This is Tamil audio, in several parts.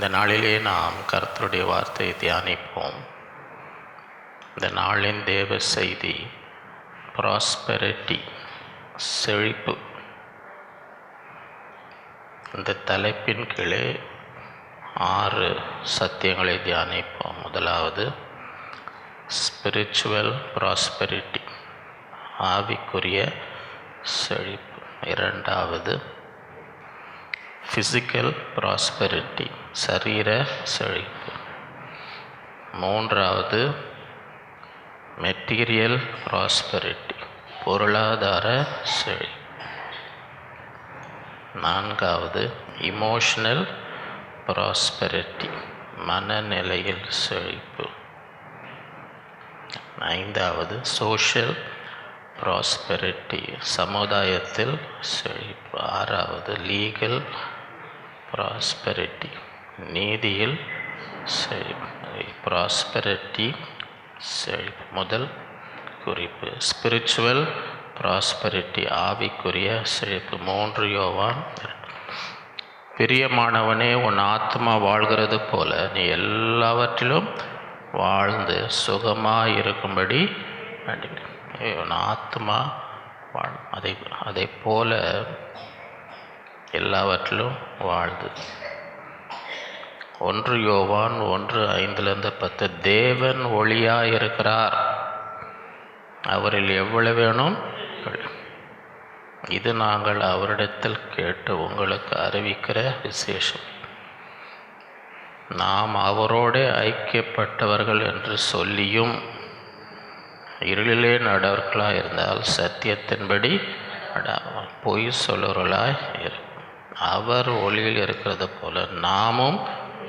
இந்த நாளிலே நாம் கர்த்தருடைய வார்த்தையை தியானிப்போம். இந்த நாளின் தேவ செய்தி ப்ராஸ்பெரிட்டி, செழிப்பு. இந்த தலைப்பின் கீழே 6 சத்தியங்களை தியானிப்போம். முதலாவது ஸ்பிரிச்சுவல் ப்ராஸ்பெரிட்டி, ஆவிக்குரிய செழிப்பு. இரண்டாவது ஃபிசிக்கல் ப்ராஸ்பெரிட்டி, சரீர செழிப்பு. மூன்றாவது மெட்டீரியல் ப்ராஸ்பெரிட்டி, பொருளாதார செழிப்பு. நான்காவது இமோஷனல் ப்ராஸ்பெரிட்டி, மனநிலையில் செழிப்பு. ஐந்தாவது சோஷியல் ப்ராஸ்பெரிட்டி, சமுதாயத்தில் செழிப்பு. ஆறாவது லீகல் ப்ராஸ்பெரிட்டி, நீதியில் செழிப்பு. ப்ராஸ்பெரிட்டி செழிப்பு. முதல் குறிப்பு ஸ்பிரிச்சுவல் ப்ராஸ்பெரிட்டி, ஆவிக்குரிய செழிப்பு. 3 யோவான், பிரியமானவனே, உன் ஆத்மா வாழ்கிறது போல நீ எல்லாவற்றிலும் வாழ்ந்து சுகமாக இருக்கும்படி வேண்டுகிறேன். உன் ஆத்மா அதை போல எல்லாவற்றிலும் வாழ்ந்து. 1 யோவான் 1:5-10, தேவன் ஒளியாக இருக்கிறார், அவரில் எவ்வளவு வேணும், இது நாங்கள் அவரிடத்தில் கேட்டு உங்களுக்கு அறிவிக்கிற விசேஷம். நாம் அவரோடு ஐக்கியப்பட்டவர்கள் என்று சொல்லியும் இருளிலே நடவர்களாக இருந்தால் சத்தியத்தின்படி பொய் சொல்லுவர்களாய் இருக்கும். அவர் ஒளியில் இருக்கிறது போல நாமும்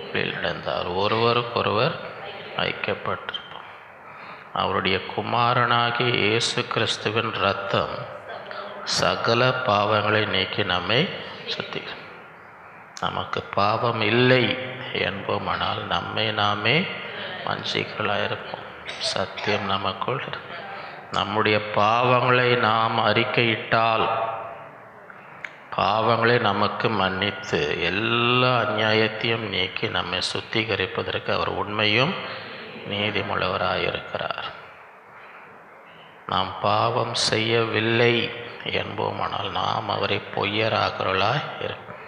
ஒளியில் நடந்தால் ஒருவருக்கொருவர் ஐக்கியப்பட்டிருப்போம். அவருடைய குமாரனாகிய இயேசு கிறிஸ்துவின் இரத்தம் சகல பாவங்களை நீக்கி நம்மை சுத்திகரிக்கும். நமக்கு பாவம் இல்லை என்போமானால் நம்மை நாமே வஞ்சிகளாயிருப்போம். சத்தியம் நமக்குள். நம்முடைய பாவங்களை நாம் அறிக்கையிட்டால் பாவங்களை நமக்கு மன்னித்து எல்லா அநியாயத்தையும் நீக்கி நம்மை சுத்திகரிப்பதற்கு அவர் உண்மையும் நீதிமுள்ளவராயிருக்கிறார். நாம் பாவம் செய்யவில்லை என்போமானால் நாம் அவரை பொய்யராகிறவர்களாய் இருப்போம்.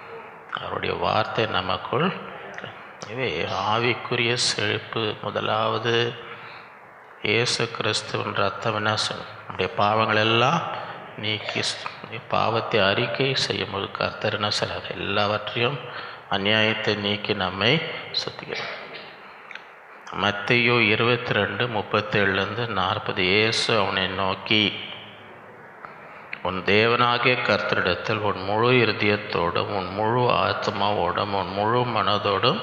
அவருடைய வார்த்தை நமக்குள். இவை ஆவிக்குரிய செழிப்பு. முதலாவது இயேசு கிறிஸ்துவின் ரத்தம் என்ன சொல்லும், நம்முடைய பாவங்கள் எல்லாம் நீக்கி பாவத்தை அறிக்கை செய்யும்போது கர்த்தர் என்ன சொல்றார், எல்லாவற்றையும் அநியாயத்தை நீக்கி நம்மை சுத்திகரிக்கும். மத்தேயு 22:37-40, இயேசு அவனை நோக்கி, உன் தேவனாகிய கர்த்தரிடத்தில் உன் முழு இருதயத்தோடும் உன் முழு ஆத்மாவோடும் உன் முழு மனதோடும்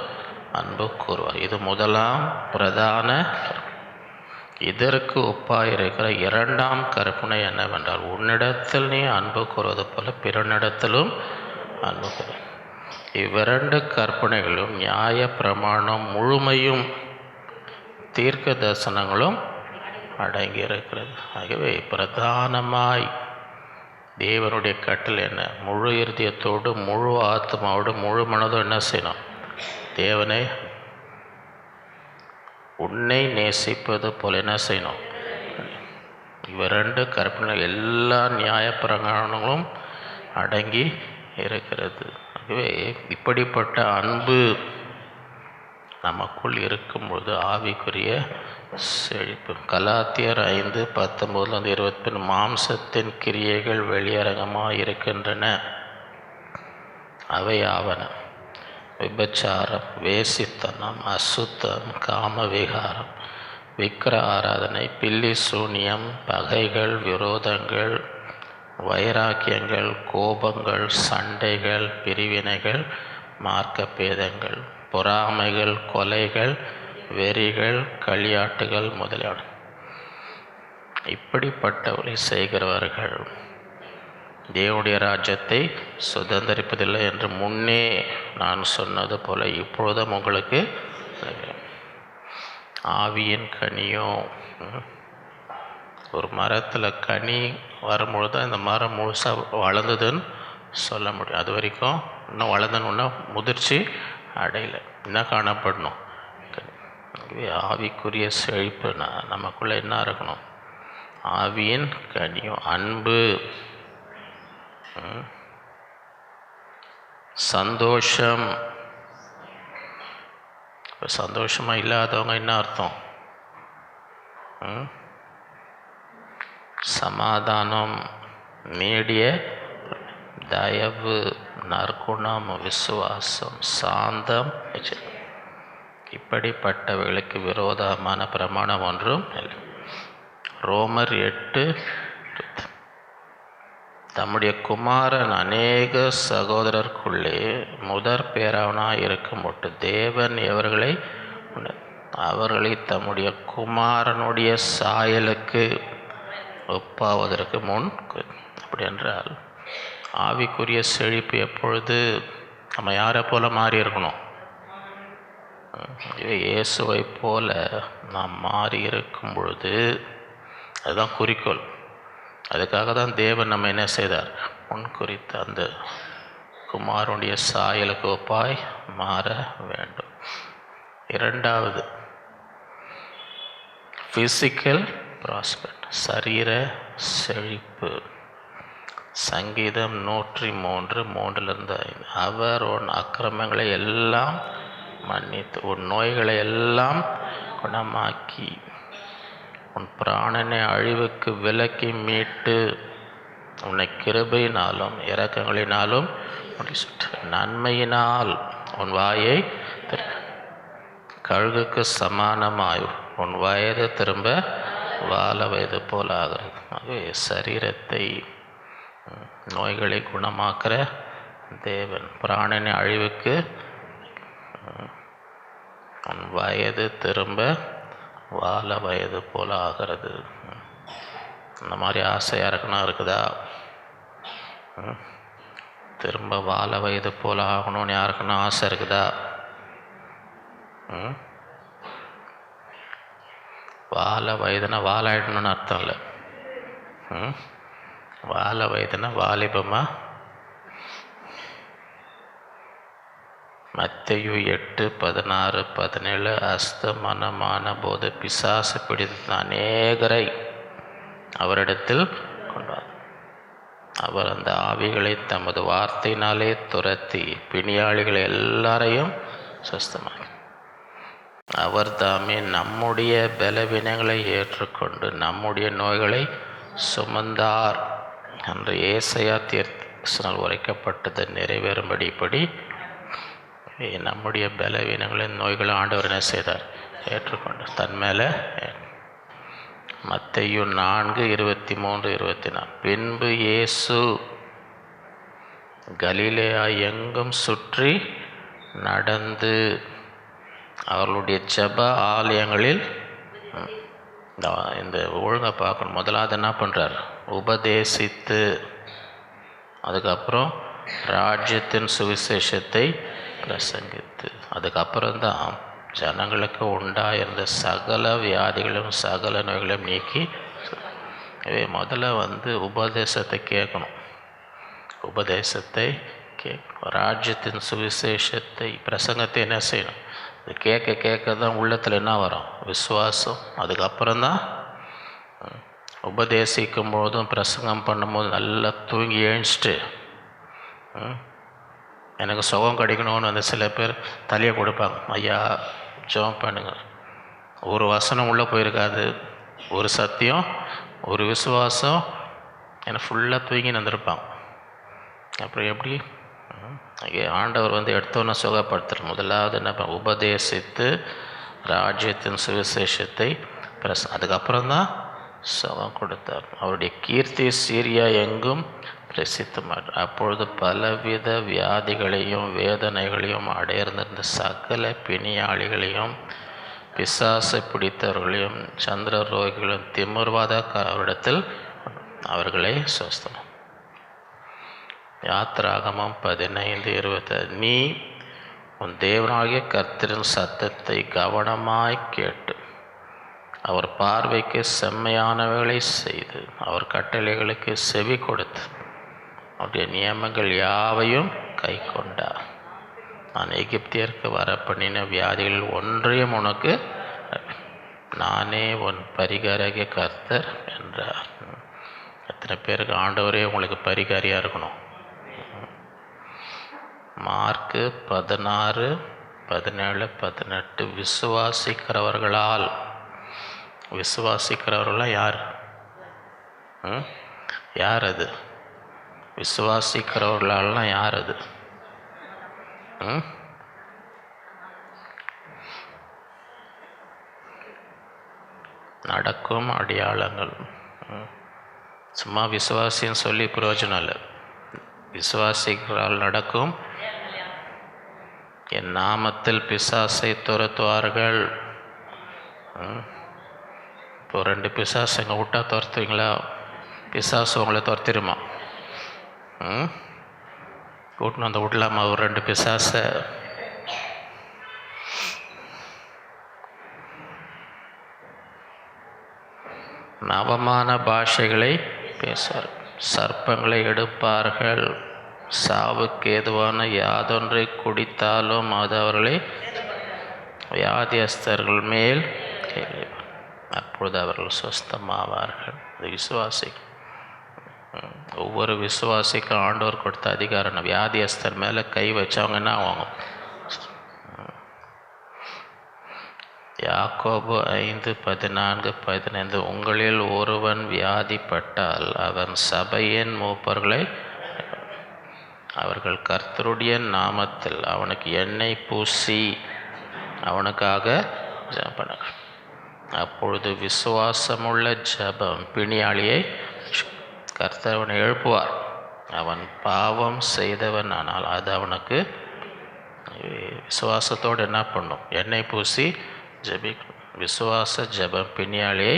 அன்பு கூறுவார். இது முதலாம் பிரதான. இதற்கு ஒப்பாயிருக்கிற 2ஆம் கற்பனை என்னவென்றால், உன்னிடத்தில் நீ அன்பு கூறுவது போல பிறனிடத்திலும் அன்பு கூறு. இவ்விரண்டு கற்பனைகளும் நியாய பிரமாணம் முழுமையும் தீர்க்க தரிசனங்களும் அடங்கியிருக்கிறது. ஆகவே பிரதானமாய் தேவனுடைய கட்டளை என்ன, முழு இருதயத்தோடு முழு ஆத்மாவோடு முழு மனதோடு என்ன செய்யணும், தேவனை உன்னை நேசிப்பது போல என்ன செய்யணும். இவ்விரண்டு கற்பனை எல்லா நியாய பிரமாணங்களும் அடங்கி இருக்கிறது. ஆகவே இப்படிப்பட்ட அன்பு நமக்குள் இருக்கும்பொழுது ஆவிக்குரிய செழிப்பு. கலாத்தியர் 5:19-20, மாம்சத்தின் கிரியைகள் வெளியரங்கமாக இருக்கின்றன. அவை ஆவன: விபச்சாரம், வேசித்தனம், அசுத்தம், காமவிகாரம், விக்கிர ஆராதனை, பில்லி சூனியம், பகைகள், விரோதங்கள், வைராக்கியங்கள், கோபங்கள், சண்டைகள், பிரிவினைகள், மார்க்க பேதங்கள், பொறாமைகள், கொலைகள், வெறிகள், களியாட்டுகள் முதலியன. இப்படிப்பட்டவர்களை செய்கிறவர்கள் தேவனுடைய ராஜ்யத்தை சுதந்திரிப்பதில்லை என்று முன்னே நான் சொன்னது போல இப்பொழுதும் உங்களுக்கு. ஆவியின் கனியோ, ஒரு மரத்தில் கனி வரும்பொழுது அந்த மரம் முழுசாக வளர்ந்ததுன்னு சொல்ல முடியும். அது வரைக்கும் இன்னும் வளர்ந்தன்னு முதிர்ச்சி அடையலை. என்ன காணப்படணும்? ஆவிக்குரிய செழிப்பு நமக்குள்ளே என்ன இருக்கணும்? ஆவியின் கனியும், அன்பு, சந்தோஷம். இப்போ சந்தோஷமாக இல்லாதவங்க என்ன அர்த்தம்? சமாதானம், நீடிய தயவு, நற்குணம், விசுவாசம், சாந்தம், இப்படிப்பட்டவைகளுக்கு விரோதமான பிரமாணம் ஒன்றும் இல்லை. ரோமர் 8, தம்முடைய குமாரன் அநேக சகோதரருக்குள்ளே முதற் பேராவனாய் இருக்கும் பொட்டு தேவன் அவர்களை தம்முடைய குமாரனுடைய சாயலுக்கு ஒப்பாவதற்கு முன். அப்படி என்றால் ஆவிக்குரிய செழிப்பு எப்பொழுது நம்ம யாரை போல மாறி இருக்கணும்? இயேசுவை போல நாம் மாறி இருக்கும் பொழுது, அதுதான் குறிக்கோள். அதுக்காக தான் தேவன் நம்ம என்ன செய்தார்? முன் குறித்த அந்த குமாரனுடைய சாயலுக்கு ஒப்பாய் மாற வேண்டும். இரண்டாவது, ஃபிசிக்கல் ப்ராஸ்பெக்ட், சரீர செழிப்பு. சங்கீதம் 103:3-5, அவர் உன் அக்கிரமங்களை எல்லாம் மன்னித்து உன் நோய்களை எல்லாம் குணமாக்கி உன் பிராணனை அழிவுக்கு விலக்கி மீட்டு உன்னை கிருபையினாலும் இரக்கங்களினாலும் நன்மையினால் உன் வாயை கழுகுக்கு சமானமாய் உன் வயது திரும்ப வாழ வயது போல ஆகிறது. ஆகவே சரீரத்தை, நோய்களை குணமாக்குற தேவன், பிராணனை அழிவுக்கு உன் வயது திரும்ப வாழ வயது போல ஆகிறது. இந்த மாதிரி ஆசை யாருக்குன்னா இருக்குதா? திரும்ப வாழ வயது போல ஆகணும்னு யாருக்குன்னா ஆசை இருக்குதா? வாழ வயதுனா வாழாயிடணும்னு அர்த்தம் இல்லை. வாழ வயதுனா வாலிபமாக. மத்தேயு 8:16-17, அஸ்தமனமான போது பிசாசு பிடித்த அநேகரை அவரிடத்தில் கொண்டார். அவர் அந்த ஆவிகளை தமது வார்த்தையினாலே துரத்தி பிணியாளிகளை எல்லாரையும் சுஸ்தமாக்கி அவர் தாமே நம்முடைய பலவீனங்களை ஏற்றுக்கொண்டு நம்முடைய நோய்களை சுமந்தார் என்று ஏசாயா தீர்க்கதரிசியால் உரைக்கப்பட்டது நிறைவேறும்படி இப்படி நம்முடைய பலவீனங்களின் நோய்களை ஆண்டவர் என்ன செய்தார்? ஏற்றுக்கொண்டு தன் மேலே. மத்தேயு 4:23-24, பின்பு இயேசு கலிலேயா எங்கும் சுற்றி நடந்து அவர்களுடைய ஜெப ஆலயங்களில், இந்த ஒழுங்கை பார்க்கணும். முதலாவது என்ன பண்ணுறார்? உபதேசித்து, அதுக்கப்புறம் ராஜ்யத்தின் சுவிசேஷத்தை பிரசங்கித்து, அதுக்கப்புறம்தான் ஜனங்களுக்கு உண்டாயிருந்த சகல வியாதிகளும் சகல நோய்களையும் நீக்கி. முதல்ல உபதேசத்தை கேட்கணும். உபதேசத்தை கேட்கணும். ராஜ்யத்தின் சுவிசேஷத்தை பிரசங்கத்தை என்ன செய்யணும்? இது கேட்க கேட்க தான் உள்ளத்தில் என்ன வரும்? விசுவாசம். அதுக்கப்புறம்தான் உபதேசிக்கும் போதும் பிரசங்கம் பண்ணும்போது நல்லா தூங்கி எழுந்துட்டு எனக்கு சுகம் கிடைக்கணும்னு சில பேர் தலையை கொடுப்பாங்க. ஐயா ஜெபம் பண்ணுங்க. ஒரு வசனம் உள்ளே போயிருக்காது, ஒரு சத்தியம், ஒரு விசுவாசம், எனக்கு ஃபுல்லாக தூங்கி வந்திருப்பாங்க. அப்புறம் எப்படி ஆண்டவர் எடுத்தோன்னு சுகப்படுத்துகிற? முதலாவது என்ன? உபதேசித்து ராஜ்யத்தின் சுவிசேஷத்தை அதுக்கப்புறம்தான் சுகம் கொடுத்தார். அவருடைய கீர்த்தி சீரியா எங்கும் பிரசித்தமாட்டார். அப்பொழுது பலவித வியாதிகளையும் வேதனைகளையும் அடையிருந்திருந்த சகல பிணியாளிகளையும் பிசாசை பிடித்தவர்களையும் சந்திர ரோகிகளையும் திமிர்வாதக்காரரிடத்தில் அவர்களை சுஸ்தம். யாத்திராகமம் 15:20, நீ உன் தேவனாகிய கர்த்தரின் சத்தத்தை கவனமாய் கேட்டு அவர் பார்வைக்கு செம்மையானவைகளை செய்து அவர் கட்டளைகளுக்கு செவி கொடுத்து அவருடைய நியமங்கள் யாவையும் கை கொண்டார். நான் எகிப்தியருக்கு வரப்பண்ணின வியாதிகளில் ஒன்றையும் உனக்கு நானே உன் பரிகாரியாகிய கர்த்தர் என்றார். எத்தனை பேருக்கு ஆண்டவரே உங்களுக்கு பரிகாரியாக இருக்கணும்? மார்க்கு 16, 17, 18. விசுவாசிக்கிறவர்களால். விசுவாசிக்கிறவர்களாம் யார்? யார் அது? விசுவாசிக்கிறவர்களாலாம் யார் அது? நடக்கும் அடையாளங்கள். சும்மா விசுவாசின்னு சொல்லி பிரயோஜனம் இல்லை. விசுவாசிகளால் நடக்கும். என் நாமத்தில் பிசாசை துரத்துவார்கள். இப்போ 2 பிசாசுங்க விட்டா துரத்துவீங்களா? பிசாசு உங்களை துரத்திடுமா? கூட்டின்னு வந்து விடலாமா ஒரு 2 பிசாசை? நவமான பாஷைகளை பேசுவார். சர்ப்பங்களை எடுப்பார்கள். சாவுக்கு ஏதுவான யாதொன்றை குடித்தாலும் அது அவர்களை வியாதியஸ்தர்கள் மேல் அப்பொழுது அவர்கள் சுஸ்தமாவார்கள். அது விசுவாசி. ஒவ்வொரு விசுவாசிக்கும் ஆண்டவர் கொடுத்த அதிகாரம். வியாதியஸ்தர் மேலே கை வச்சவங்க என்ன ஆவாங்க? யாக்கோபு 5:14-15. உங்களில் ஒருவன் வியாதிப்பட்டால் அவன் சபையின் மூப்பர்களை அவர்கள் கர்த்தருடைய நாமத்தில் அவனுக்கு எண்ணெய் பூசி அவனுக்காக ஜெபம் பண்ண. அப்பொழுது விசுவாசமுள்ள ஜெபம் பிணியாளியை கர்த்தர் அவனை எழுப்புவார். அவன் பாவம் செய்தவன் ஆனால் அது அவனுக்கு விசுவாசத்தோடு என்ன பண்ணும்? எண்ணெய் பூசி ஜெபிக்கணும். விசுவாச ஜெபம் பிணியாளியை.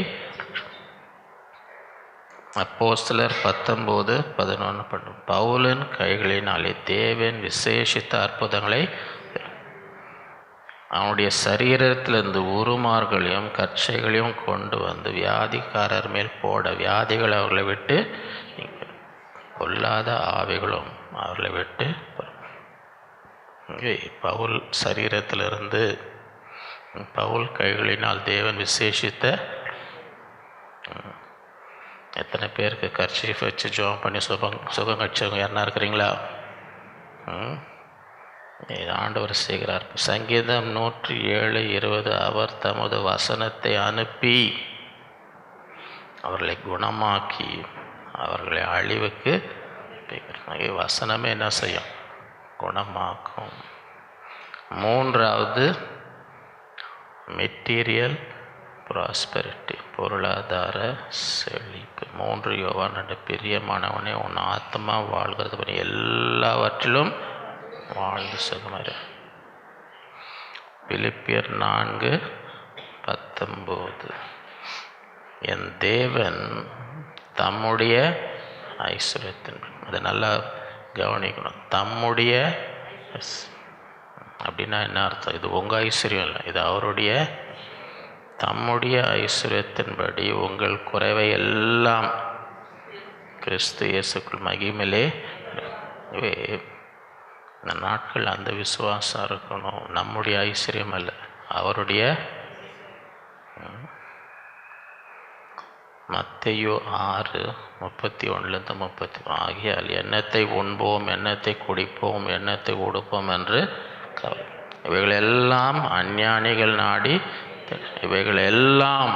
அப்போஸ்தலர் 19:11 பண்ணும். பவுலின் கைகளினாலே தேவன் விசேஷித்த அற்புதங்களை அவனுடைய சரீரத்திலிருந்து உருமார்களையும் கச்சைகளையும் கொண்டு வந்து வியாதிக்காரர் மேல் போட வியாதிகள் அவர்களை விட்டு கொல்லாத ஆவிகளும் அவர்களை விட்டு. பவுல் சரீரத்திலிருந்து பவுல் கைகளினால் தேவன் விசேஷித்த. எத்தனை பேருக்கு கர்ச்சீஃப் வச்சு ஜோம் பண்ணி சுகம் கட்சவங்க யாருன்னா இருக்கிறீங்களா? இது ஆண்டவர் செய்கிறார். சங்கீதம் 107:20. அவர் தமது வசனத்தை அனுப்பி அவர்களை குணமாக்கி அவர்களை அழிவுக்கு. வசனமே என்ன செய்யும்? குணமாக்கும். 3வது மெட்டீரியல் ப்ராஸ்பெரிட்டி, பொருளாதார செழிப்பு. 3 யோவான் 2. பிரியமானவனே, உன் ஆத்மா வாழ்கிறது பண்ணி எல்லாவற்றிலும் வாழ்ந்து சுகமாறு. பிலிப்பியர் 4:19. என் தேவன் தம்முடைய ஐஸ்வர்யத்தின், அதை நல்லா கவனிக்கணும். தம்முடைய அப்படின்னா என்ன அர்த்தம்? இது உங்கள் ஐஸ்வர்யம் இல்லை, இது அவருடைய. தம்முடைய ஐஸ்வர்யத்தின்படி உங்கள் குறைவை எல்லாம் கிறிஸ்து இயேசுக்குள் மகிமையிலே. இந்த நாட்கள் அந்த விசுவாசம் இருக்கணும். நம்முடைய ஐஸ்வர்யம் அல்ல, அவருடைய. மத்தேயு 6:31-30. ஆகியால் எண்ணத்தை உண்போம், எண்ணத்தை குடிப்போம், எண்ணத்தை உடுப்போம் என்று இவைகளெல்லாம் அஞ்ஞானிகள் நாடி, இவைகள் எல்லாம்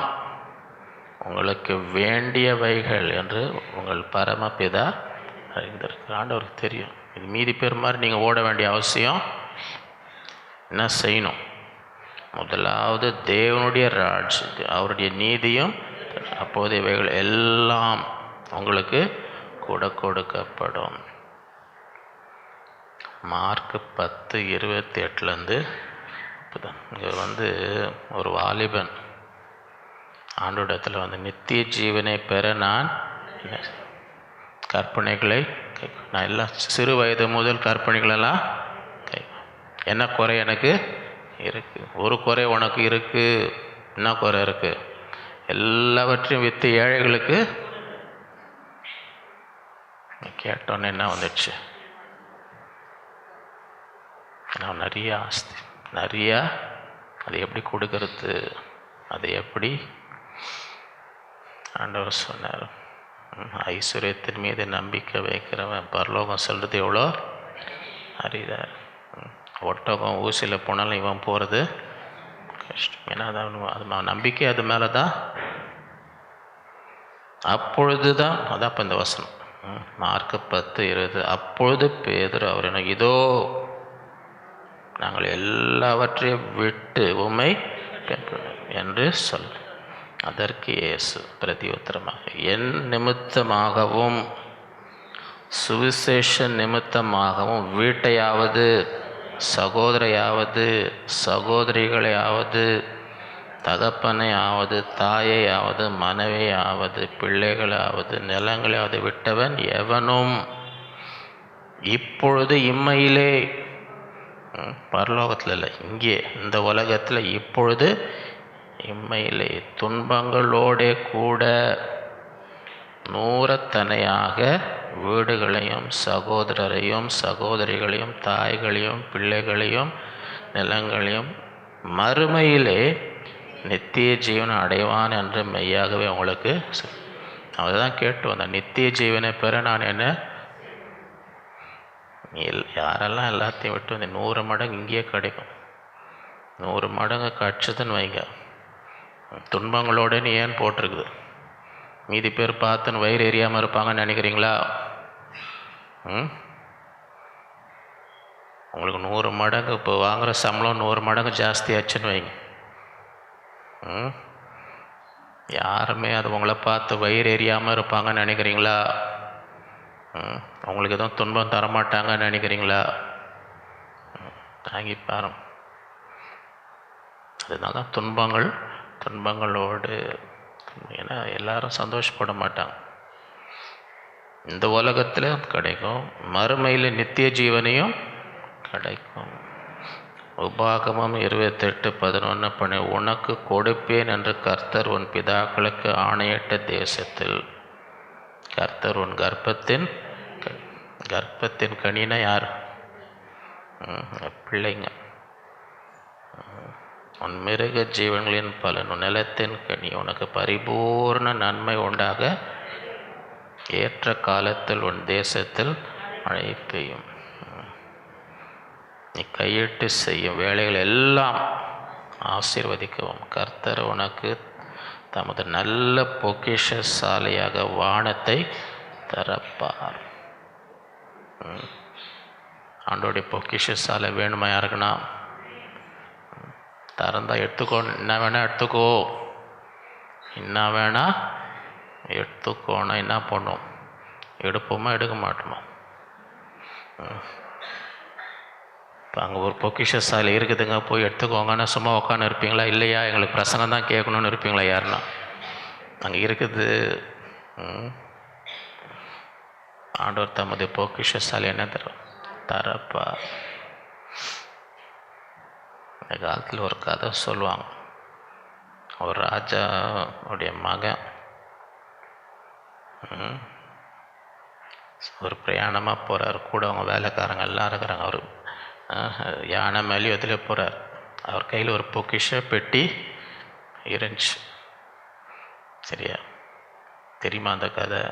உங்களுக்கு வேண்டியவைகள் என்று உங்கள் பரமபிதா அறிந்திருக்கிறார். ஆண்டவருக்கு தெரியும். இது மீதி பேர் மாதிரி நீங்கள் ஓட வேண்டிய அவசியம் என்ன செய்யணும்? முதலாவது தேவனுடைய ராஜ்யத்தை, அவருடைய நீதியும், அப்போது இவைகள் எல்லாம் உங்களுக்கு கூட கொடுக்கப்படும். மார்க் 10:28. இங்கே ஒரு வாலிபன் ஆண்டோடத்தில் நித்திய ஜீவனை பெற நான் கற்பனைகளை நான் எல்லாம் சிறு வயது முதல் கற்பனைகளெல்லாம் என்ன குறை எனக்கு இருக்குது? ஒரு குறை உனக்கு இருக்குது. என்ன குறை இருக்குது? எல்லாவற்றையும் விற்று ஏழைகளுக்கு. கேட்டோன்னே என்ன வந்துடுச்சு? அவன் நிறைய ஆஸ்தி, நிறையா, அதை எப்படி கொடுக்கறது, அதை எப்படி ஆண்டவர் சொன்னார். ஐஸ்வர்யத்தின் மீது நம்பிக்கை வைக்கிறவன் பரலோகம் சொல்கிறது எவ்வளோ அறிதார். ஒட்டகம் ஊசியில் போனாலும் இவன் போகிறது கஷ்டம். ஏன்னா அது நம்பிக்கை அது மேலே தான். அப்பொழுது தான், அதான் இப்போ இந்த வசனம் மார்க் 10:20. அப்பொழுது பேதுரு அவர் இதோ நாங்கள் எல்லாவற்றையும் விட்டு உம்மை என்று சொல். அதற்கு இயேசு பிரதியுத்தரமாக, என் நிமித்தமாகவும் சுவிசேஷ நிமித்தமாகவும் வீட்டையாவது சகோதரையாவது சகோதரிகளையாவது தகப்பனையாவது தாயையாவது மனைவியாவது பிள்ளைகளாவது நிலங்களையாவது விட்டவன் எவனும் இப்பொழுது இம்மையிலே, பரலோகத்தில் இல்லை, இங்கே இந்த உலகத்தில் இப்பொழுது இம்மையிலே துன்பங்களோடே கூட நூறத்தனையாக வீடுகளையும் சகோதரரையும் சகோதரிகளையும் தாய்களையும் பிள்ளைகளையும் நிலங்களையும் மறுமையிலே நித்திய ஜீவனை அடைவான் என்று மெய்யாகவே உங்களுக்கு அவதான் கேட்டு வந்தேன். நித்திய ஜீவனை பெற நான் என்ன, யாரெல்லாம் எல்லாத்தையும் விட்டு வந்து 100 மடங்கு இங்கேயே கிடைக்கும். 100 மடங்கு கட்சத்துன்னு வைங்க. துன்பங்களோடன்னு ஏன் போட்டிருக்குது? மீதி பேர் பார்த்துன்னு வயிறு எரியாமல் இருப்பாங்கன்னு நினைக்கிறீங்களா? உங்களுக்கு 100 மடங்கு இப்போ வாங்குகிற சம்பளம் 100 மடங்கு ஜாஸ்தியாச்சுன்னு வைங்க. யாருமே அது உங்களை பார்த்து வயிறு எரியாமல் இருப்பாங்கன்னு நினைக்கிறீங்களா? உங்களுக்கு எதுவும் துன்பம் தரமாட்டாங்கன்னு நினைக்கிறீங்களா? தாங்கி பாருங்க. அதனால தான் துன்பங்களோடு, ஏன்னா எல்லாரும் சந்தோஷப்பட மாட்டாங்க. இந்த உலகத்தில் கிடைக்கும், மறுமையில் நித்திய ஜீவனையும் கிடைக்கும். உபாகமம் 28:11 பண்ணி, உனக்கு கொடுப்பேன் என்று கர்த்தர் உன் பிதாக்களுக்கு ஆணையிட்ட தேசத்தில். கர்த்தர் உன் கர்ப்பத்தின் கனினா யார்? பிள்ளைங்க. உன் மிருக ஜீவன்களின் பலன், உன் நிலத்தின் கனி உனக்கு பரிபூர்ண நன்மை உண்டாக ஏற்ற காலத்தில் உன் தேசத்தில் மழை பெய்யும். நீ கையிட்டு செய்யும் வேலைகள் எல்லாம் ஆசீர்வதிக்கவும் கர்த்தர் உனக்கு தமது நல்ல பொக்கிஷசாலையாக வானத்தை திறப்பார். ஆண்டோடைய பொக்கிஷசாலை வேணுமா யாருக்குன்னா? திறந்தா எடுத்துக்கோ, என்ன வேணால் எடுத்துக்கோ, என்ன வேணால் எடுத்துக்கோன்னா என்ன பண்ணும்? எடுப்போமா எடுக்க மாட்டோமா? இப்போ அங்கே ஒரு பொக்கிஷசாலை இருக்குதுங்க, போய் எடுத்துக்கோங்கன்னா சும்மா உட்காந்து இருப்பீங்களா? இல்லையா, எங்களுக்கு பிரசங்கம் தான் கேட்கணுன்னு இருப்பீங்களா? யாருன்னா அங்கே இருக்குது. ஆண்டவர் தமது பொக்கிஷசாலை என்ன தரப்பா. இந்த காலத்தில் ஒரு கதை சொல்லுவாங்க. ஒரு ராஜாவுடைய மகன் ஒரு பிரயாணமாக போகிறார். கூட அவங்க வேலைக்காரங்க எல்லாம் இருக்கிறாங்க. அவர் யானை மேலேயும் இதில் போகிறார். அவர் கையில் ஒரு பொக்கிஷ பெட்டி இருந்துச்சு. சரியா? தெரியுமா அந்த கதை?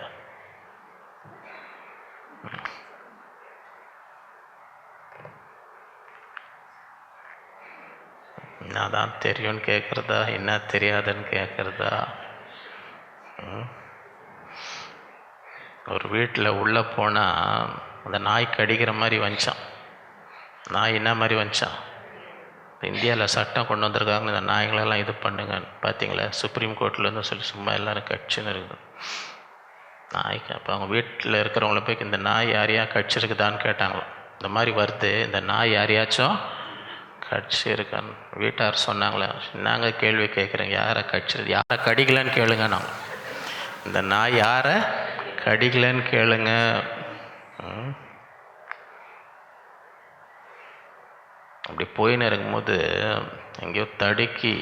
என்ன தான் தெரியும்னு கேட்குறதா, என்ன தெரியாதுன்னு கேட்குறதா? ஒரு வீட்டில் உள்ளே போனால் அந்த நாய் கடிக்கிற மாதிரி வந்துச்சான். நாய் என்ன மாதிரி வந்துச்சான்? இந்தியாவில் சட்டம் கொண்டு வந்திருக்காங்க, இந்த நாய்களெல்லாம் இது பண்ணுங்கன்னு. பார்த்தீங்களா? சுப்ரீம் கோர்ட்லேருந்து சொல்லி சும்மா எல்லோரும் கட்சின்னு இருக்குது நாய்க்கு. அப்போ அவங்க வீட்டில் இருக்கிறவங்கள போய் இந்த நாய் யாரையா கடிச்சிருக்குதான்னு கேட்டாங்களோ. இந்த மாதிரி வருது, இந்த நாய் யாரையாச்சும் கடிச்சு இருக்கான்னு வீட்டார் சொன்னாங்களே. நாங்கள் கேள்வி கேட்குறேங்க, யாரை கடிச்சிருக்கு, யாரை கடிக்கலன்னு கேளுங்க. நாங்கள் இந்த நாய் யாரை கடிக்கலன்னு கேளுங்க. அப்படி போயின்னு இருக்கும்போது எங்கேயோ தடுக்கி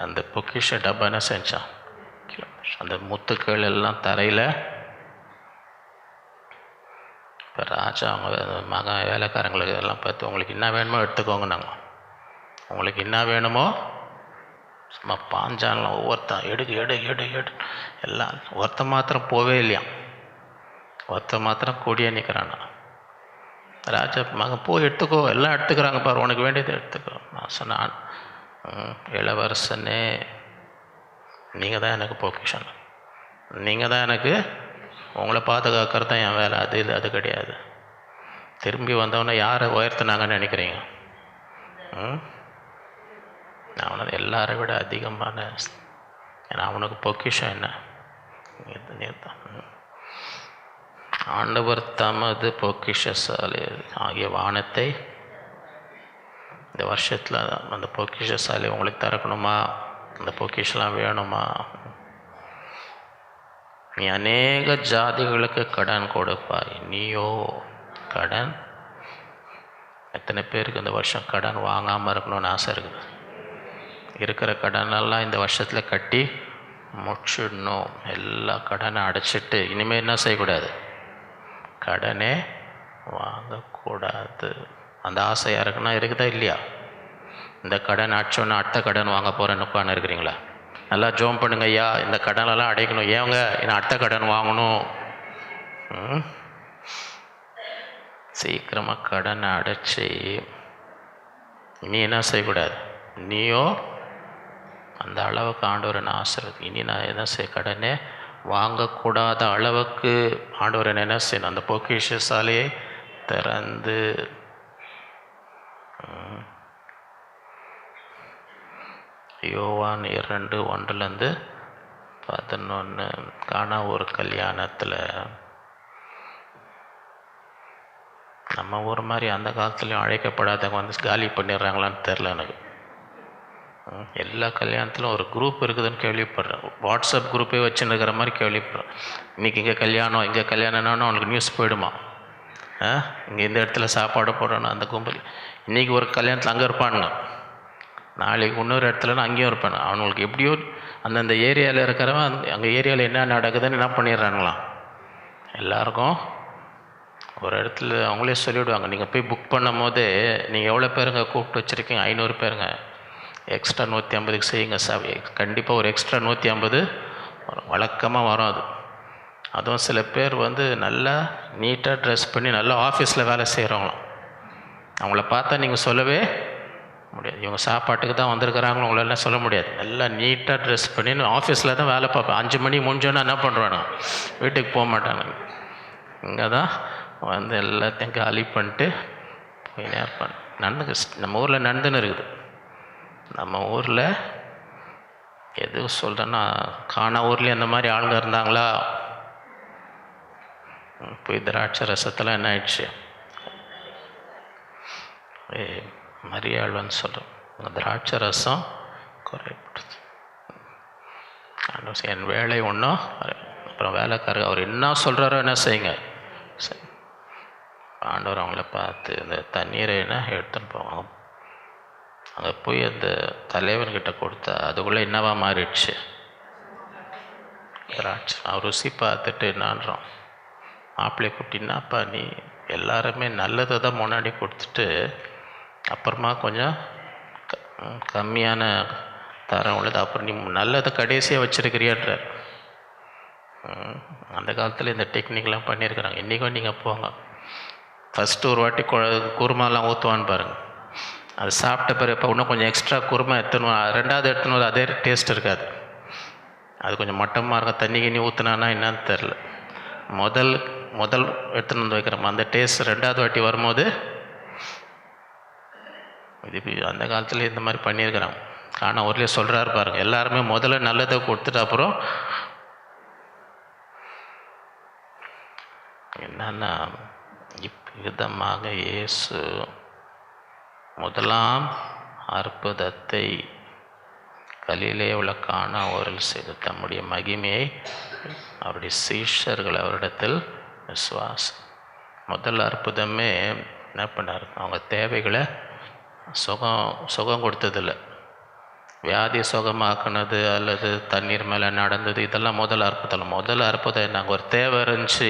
அந்த பொக்கிஷ டப்பா என்ன செஞ்சான், அந்த முத்துக்கள் எல்லாம் தரையில் இப்போ ராஜா அவங்க மகன் வேலைக்காரங்களுக்கு எல்லாம் பார்த்து உங்களுக்கு என்ன வேணுமோ எடுத்துக்கோங்க. நாங்கள் உங்களுக்கு என்ன வேணுமோ சும்மா பாஞ்சாலாம் ஒவ்வொருத்தன் எடு எடு எடு எடு எல்லாம். ஒருத்தன் மாத்திரம் போவே இல்லையா, ஒருத்தன் மாத்திரம் கொடியாக நிற்கிறானா. ராஜா மகன் போய் எடுத்துக்கோ, எல்லாம் எடுத்துக்கிறாங்க பாரு, உனக்கு வேண்டியதை எடுத்துக்கோ. நான் சொன்னான், இளவரசனே நீங்கள் தான் எனக்கு பொக்கிஷன், நீங்கள் தான் எனக்கு, உங்களை பாதுகாக்கிறது தான் என் வேலை, அது இல்லை அது கிடையாது. திரும்பி வந்தவொடனே யாரை உயர்த்தினாங்கன்னு நினைக்கிறீங்க? நான் அவனை எல்லாரை விட அதிகமான, ஏன்னா அவனுக்கு பொக்கிஷம் என்ன? ஆண்டவர் தமது பொக்கிஷசாலை ஆகிய வானத்தை இந்த வருஷத்தில் அந்த பொக்கிஷசாலை உங்களுக்கு திறக்கணுமா? அந்த பொக்கிஷெலாம் வேணுமா? நீ அநேக ஜாதிகளுக்கு கடன் கொடுப்பாய், நீயோ கடன். எத்தனை பேருக்கு இந்த வருஷம் கடன் வாங்காமல் இருக்கணும்னு ஆசை இருக்குது? இருக்கிற கடனெல்லாம் இந்த வருஷத்தில் கட்டி முடிச்சிடணும். எல்லா கடனை அடைச்சிட்டு இனிமேல் என்ன செய்யக்கூடாது? கடனே வாங்கக்கூடாது. அந்த ஆசை யாருக்குன்னா இருக்குதா இல்லையா? இந்த கடன் அடிச்சோன்னா அடுத்த கடன் வாங்க போகிறேன்னு உட்காந்து இருக்கிறீங்களா? நல்லா ஜோம் பண்ணுங்க, ஐயா இந்த கடனெல்லாம் அடைக்கணும். ஏங்க நான் அடுத்த கடன் வாங்கணும்? சீக்கிரமாக கடனை அடைச்சி நீ என்ன செய்யக்கூடாது? நீயோ அந்த அளவுக்கு ஆண்டவரை நான் ஆசிரியர். இனி நான் என்ன செய்ய, கடனே வாங்கக்கூடாத அளவுக்கு ஆண்டவரை என்ன செய்யணும்? அந்த பொக்கிஷசாலையை திறந்து யோவான் 2:1-11 காணா ஒரு கல்யாணத்தில் நம்ம ஊர் மாதிரி அந்த காலத்துலேயும் அழைக்கப்படாதவங்க வந்து காலி பண்ணிடுறாங்களான்னு தெரில எனக்கு. எல்லா கல்யாணத்திலும் ஒரு குரூப் இருக்குதுன்னு கேள்விப்படுறேன். வாட்ஸ்அப் குரூப்பே வச்சுன்னுக்கிற மாதிரி கேள்விப்படுறேன். இன்றைக்கி இங்கே கல்யாணம், இங்கே கல்யாணம்னா அவனுக்கு நியூஸ் போயிடுமா? இங்கே இந்த இடத்துல சாப்பாடு போடணும் அந்த கும்பல். இன்றைக்கி ஒரு கல்யாணத்தில் அங்கே இருப்பானுங்க, நாளைக்கு இன்னொரு இடத்துலனா அங்கேயும் இருப்பானு. அவனுங்களுக்கு எப்படியோ அந்தந்த ஏரியாவில் இருக்கிறவன் அங்கே ஏரியாவில் என்ன நடக்குதுன்னு என்ன பண்ணிடுறானுங்களாம். எல்லாருக்கும் ஒரு இடத்துல அவங்களே சொல்லிவிடுவாங்க, நீங்கள் போய் புக் பண்ணும் போதே நீங்கள் எவ்வளோ பேருங்க கூப்பிட்டு வச்சுருக்கீங்க? 500 பேருங்க. எக்ஸ்ட்ரா 150க்கு செய்யுங்க சார். கண்டிப்பாக ஒரு எக்ஸ்ட்ரா 150 வழக்கமாக வரும். அதுவும் சில பேர் வந்து நல்லா நீட்டாக ட்ரெஸ் பண்ணி நல்லா ஆஃபீஸில் வேலை செய்கிறவங்களாம். அவங்கள பார்த்தா நீங்கள் சொல்லவே முடியாது, இவங்க சாப்பாட்டுக்கு தான் வந்திருக்கிறாங்களோ உங்களெல்லாம் சொல்ல முடியாது. நல்லா நீட்டாக ட்ரெஸ் பண்ணி ஆஃபீஸில் தான் வேலை பார்ப்பேன். 5 மணி முடிஞ்சோன்னா என்ன பண்ணுறானு வீட்டுக்கு போக மாட்டாங்க. இங்கே தான் வந்து எல்லாத்தையும் காலி பண்ணிட்டு போயினே இருப்பாங்க. நம்ம ஊரில் நண்டுன்னு இருக்குது. நம்ம ஊரில் எது சொல்கிறேன்னா, காணா ஊர்லேயே அந்த மாதிரி ஆளுங்க இருந்தாங்களா? போய் திராட்சை ரசத்தில் என்ன ஆயிடுச்சு? மரியாள்வன்னு சொல்கிறோம், திராட்சை ரசம் குறைப்படுது. என் வேலை ஒன்றும், அப்புறம் வேலைக்காரர் அவர் என்ன சொல்கிறாரோ என்ன செய்யுங்க. ஆண்டவர் அவங்கள பார்த்து இந்த தண்ணீரை என்ன எடுத்துன்னு போவாங்க. அங்கே போய் அந்த தலைவன்கிட்ட கொடுத்தா அதுக்குள்ளே என்னவா மாறிடுச்சு? திராட்சை. அவர் ருசி பார்த்துட்டு என்னான்றோம், மாப்பிள்ளை குட்டின்னாப்பா நீ எல்லாருமே நல்லதை தான் முன்னாடி கொடுத்துட்டு அப்புறமா கொஞ்சம் கம்மியான தரம் உள்ளது, அப்புறம் நீ நல்லதை கடைசியாக வச்சுருக்கிறியான்றார். அந்த காலத்தில் இந்த டெக்னிக்லாம் பண்ணியிருக்கிறாங்க. இன்றைக்கும் நீங்கள் போங்க, ஃபஸ்ட்டு ஒரு வாட்டி குருமாலாம் ஊற்றுவான்னு பாருங்கள். அது சாப்பிட்ட பிறகு இப்போ இன்னும் கொஞ்சம் எக்ஸ்ட்ரா குருமா எடுத்துன்னு, ரெண்டாவது எடுத்துன்னு அதே டேஸ்ட் இருக்காது. அது கொஞ்சம் மட்டமாக இருக்கும். தண்ணி கிண்ணி ஊற்றுனானா என்னன்னு தெரில. முதல் எடுத்துன்னு வந்து வைக்கிறோம், அந்த டேஸ்ட் ரெண்டாவது வாட்டி வரும்போது இது அந்த காலத்தில் இந்த மாதிரி பண்ணியிருக்கிறாங்க. ஆனால் ஊர்லேயே சொல்கிறாரு பாருங்கள், எல்லாருமே முதல்ல நல்லதை கொடுத்துட்டு அப்புறம் என்னன்னா விதமாக இயேசு முதலாம் அற்புதத்தை கலிலே உள்ள காணா ஊரில் செய்து தம்முடைய மகிமையை அவருடைய சீஷர்கள் அவரிடத்தில் விசுவாசம். முதல் அற்புதமே என்ன பண்ணார்? அவங்க தேவைகளை சுகம் கொடுத்ததில்லை, வியாதி சுகமாக்குனது அல்லது தண்ணீர் மேலே நடந்தது, இதெல்லாம் முதல் அற்புதம். முதல் அற்புதம் நாங்கள் ஒரு தேவை இருந்துச்சு,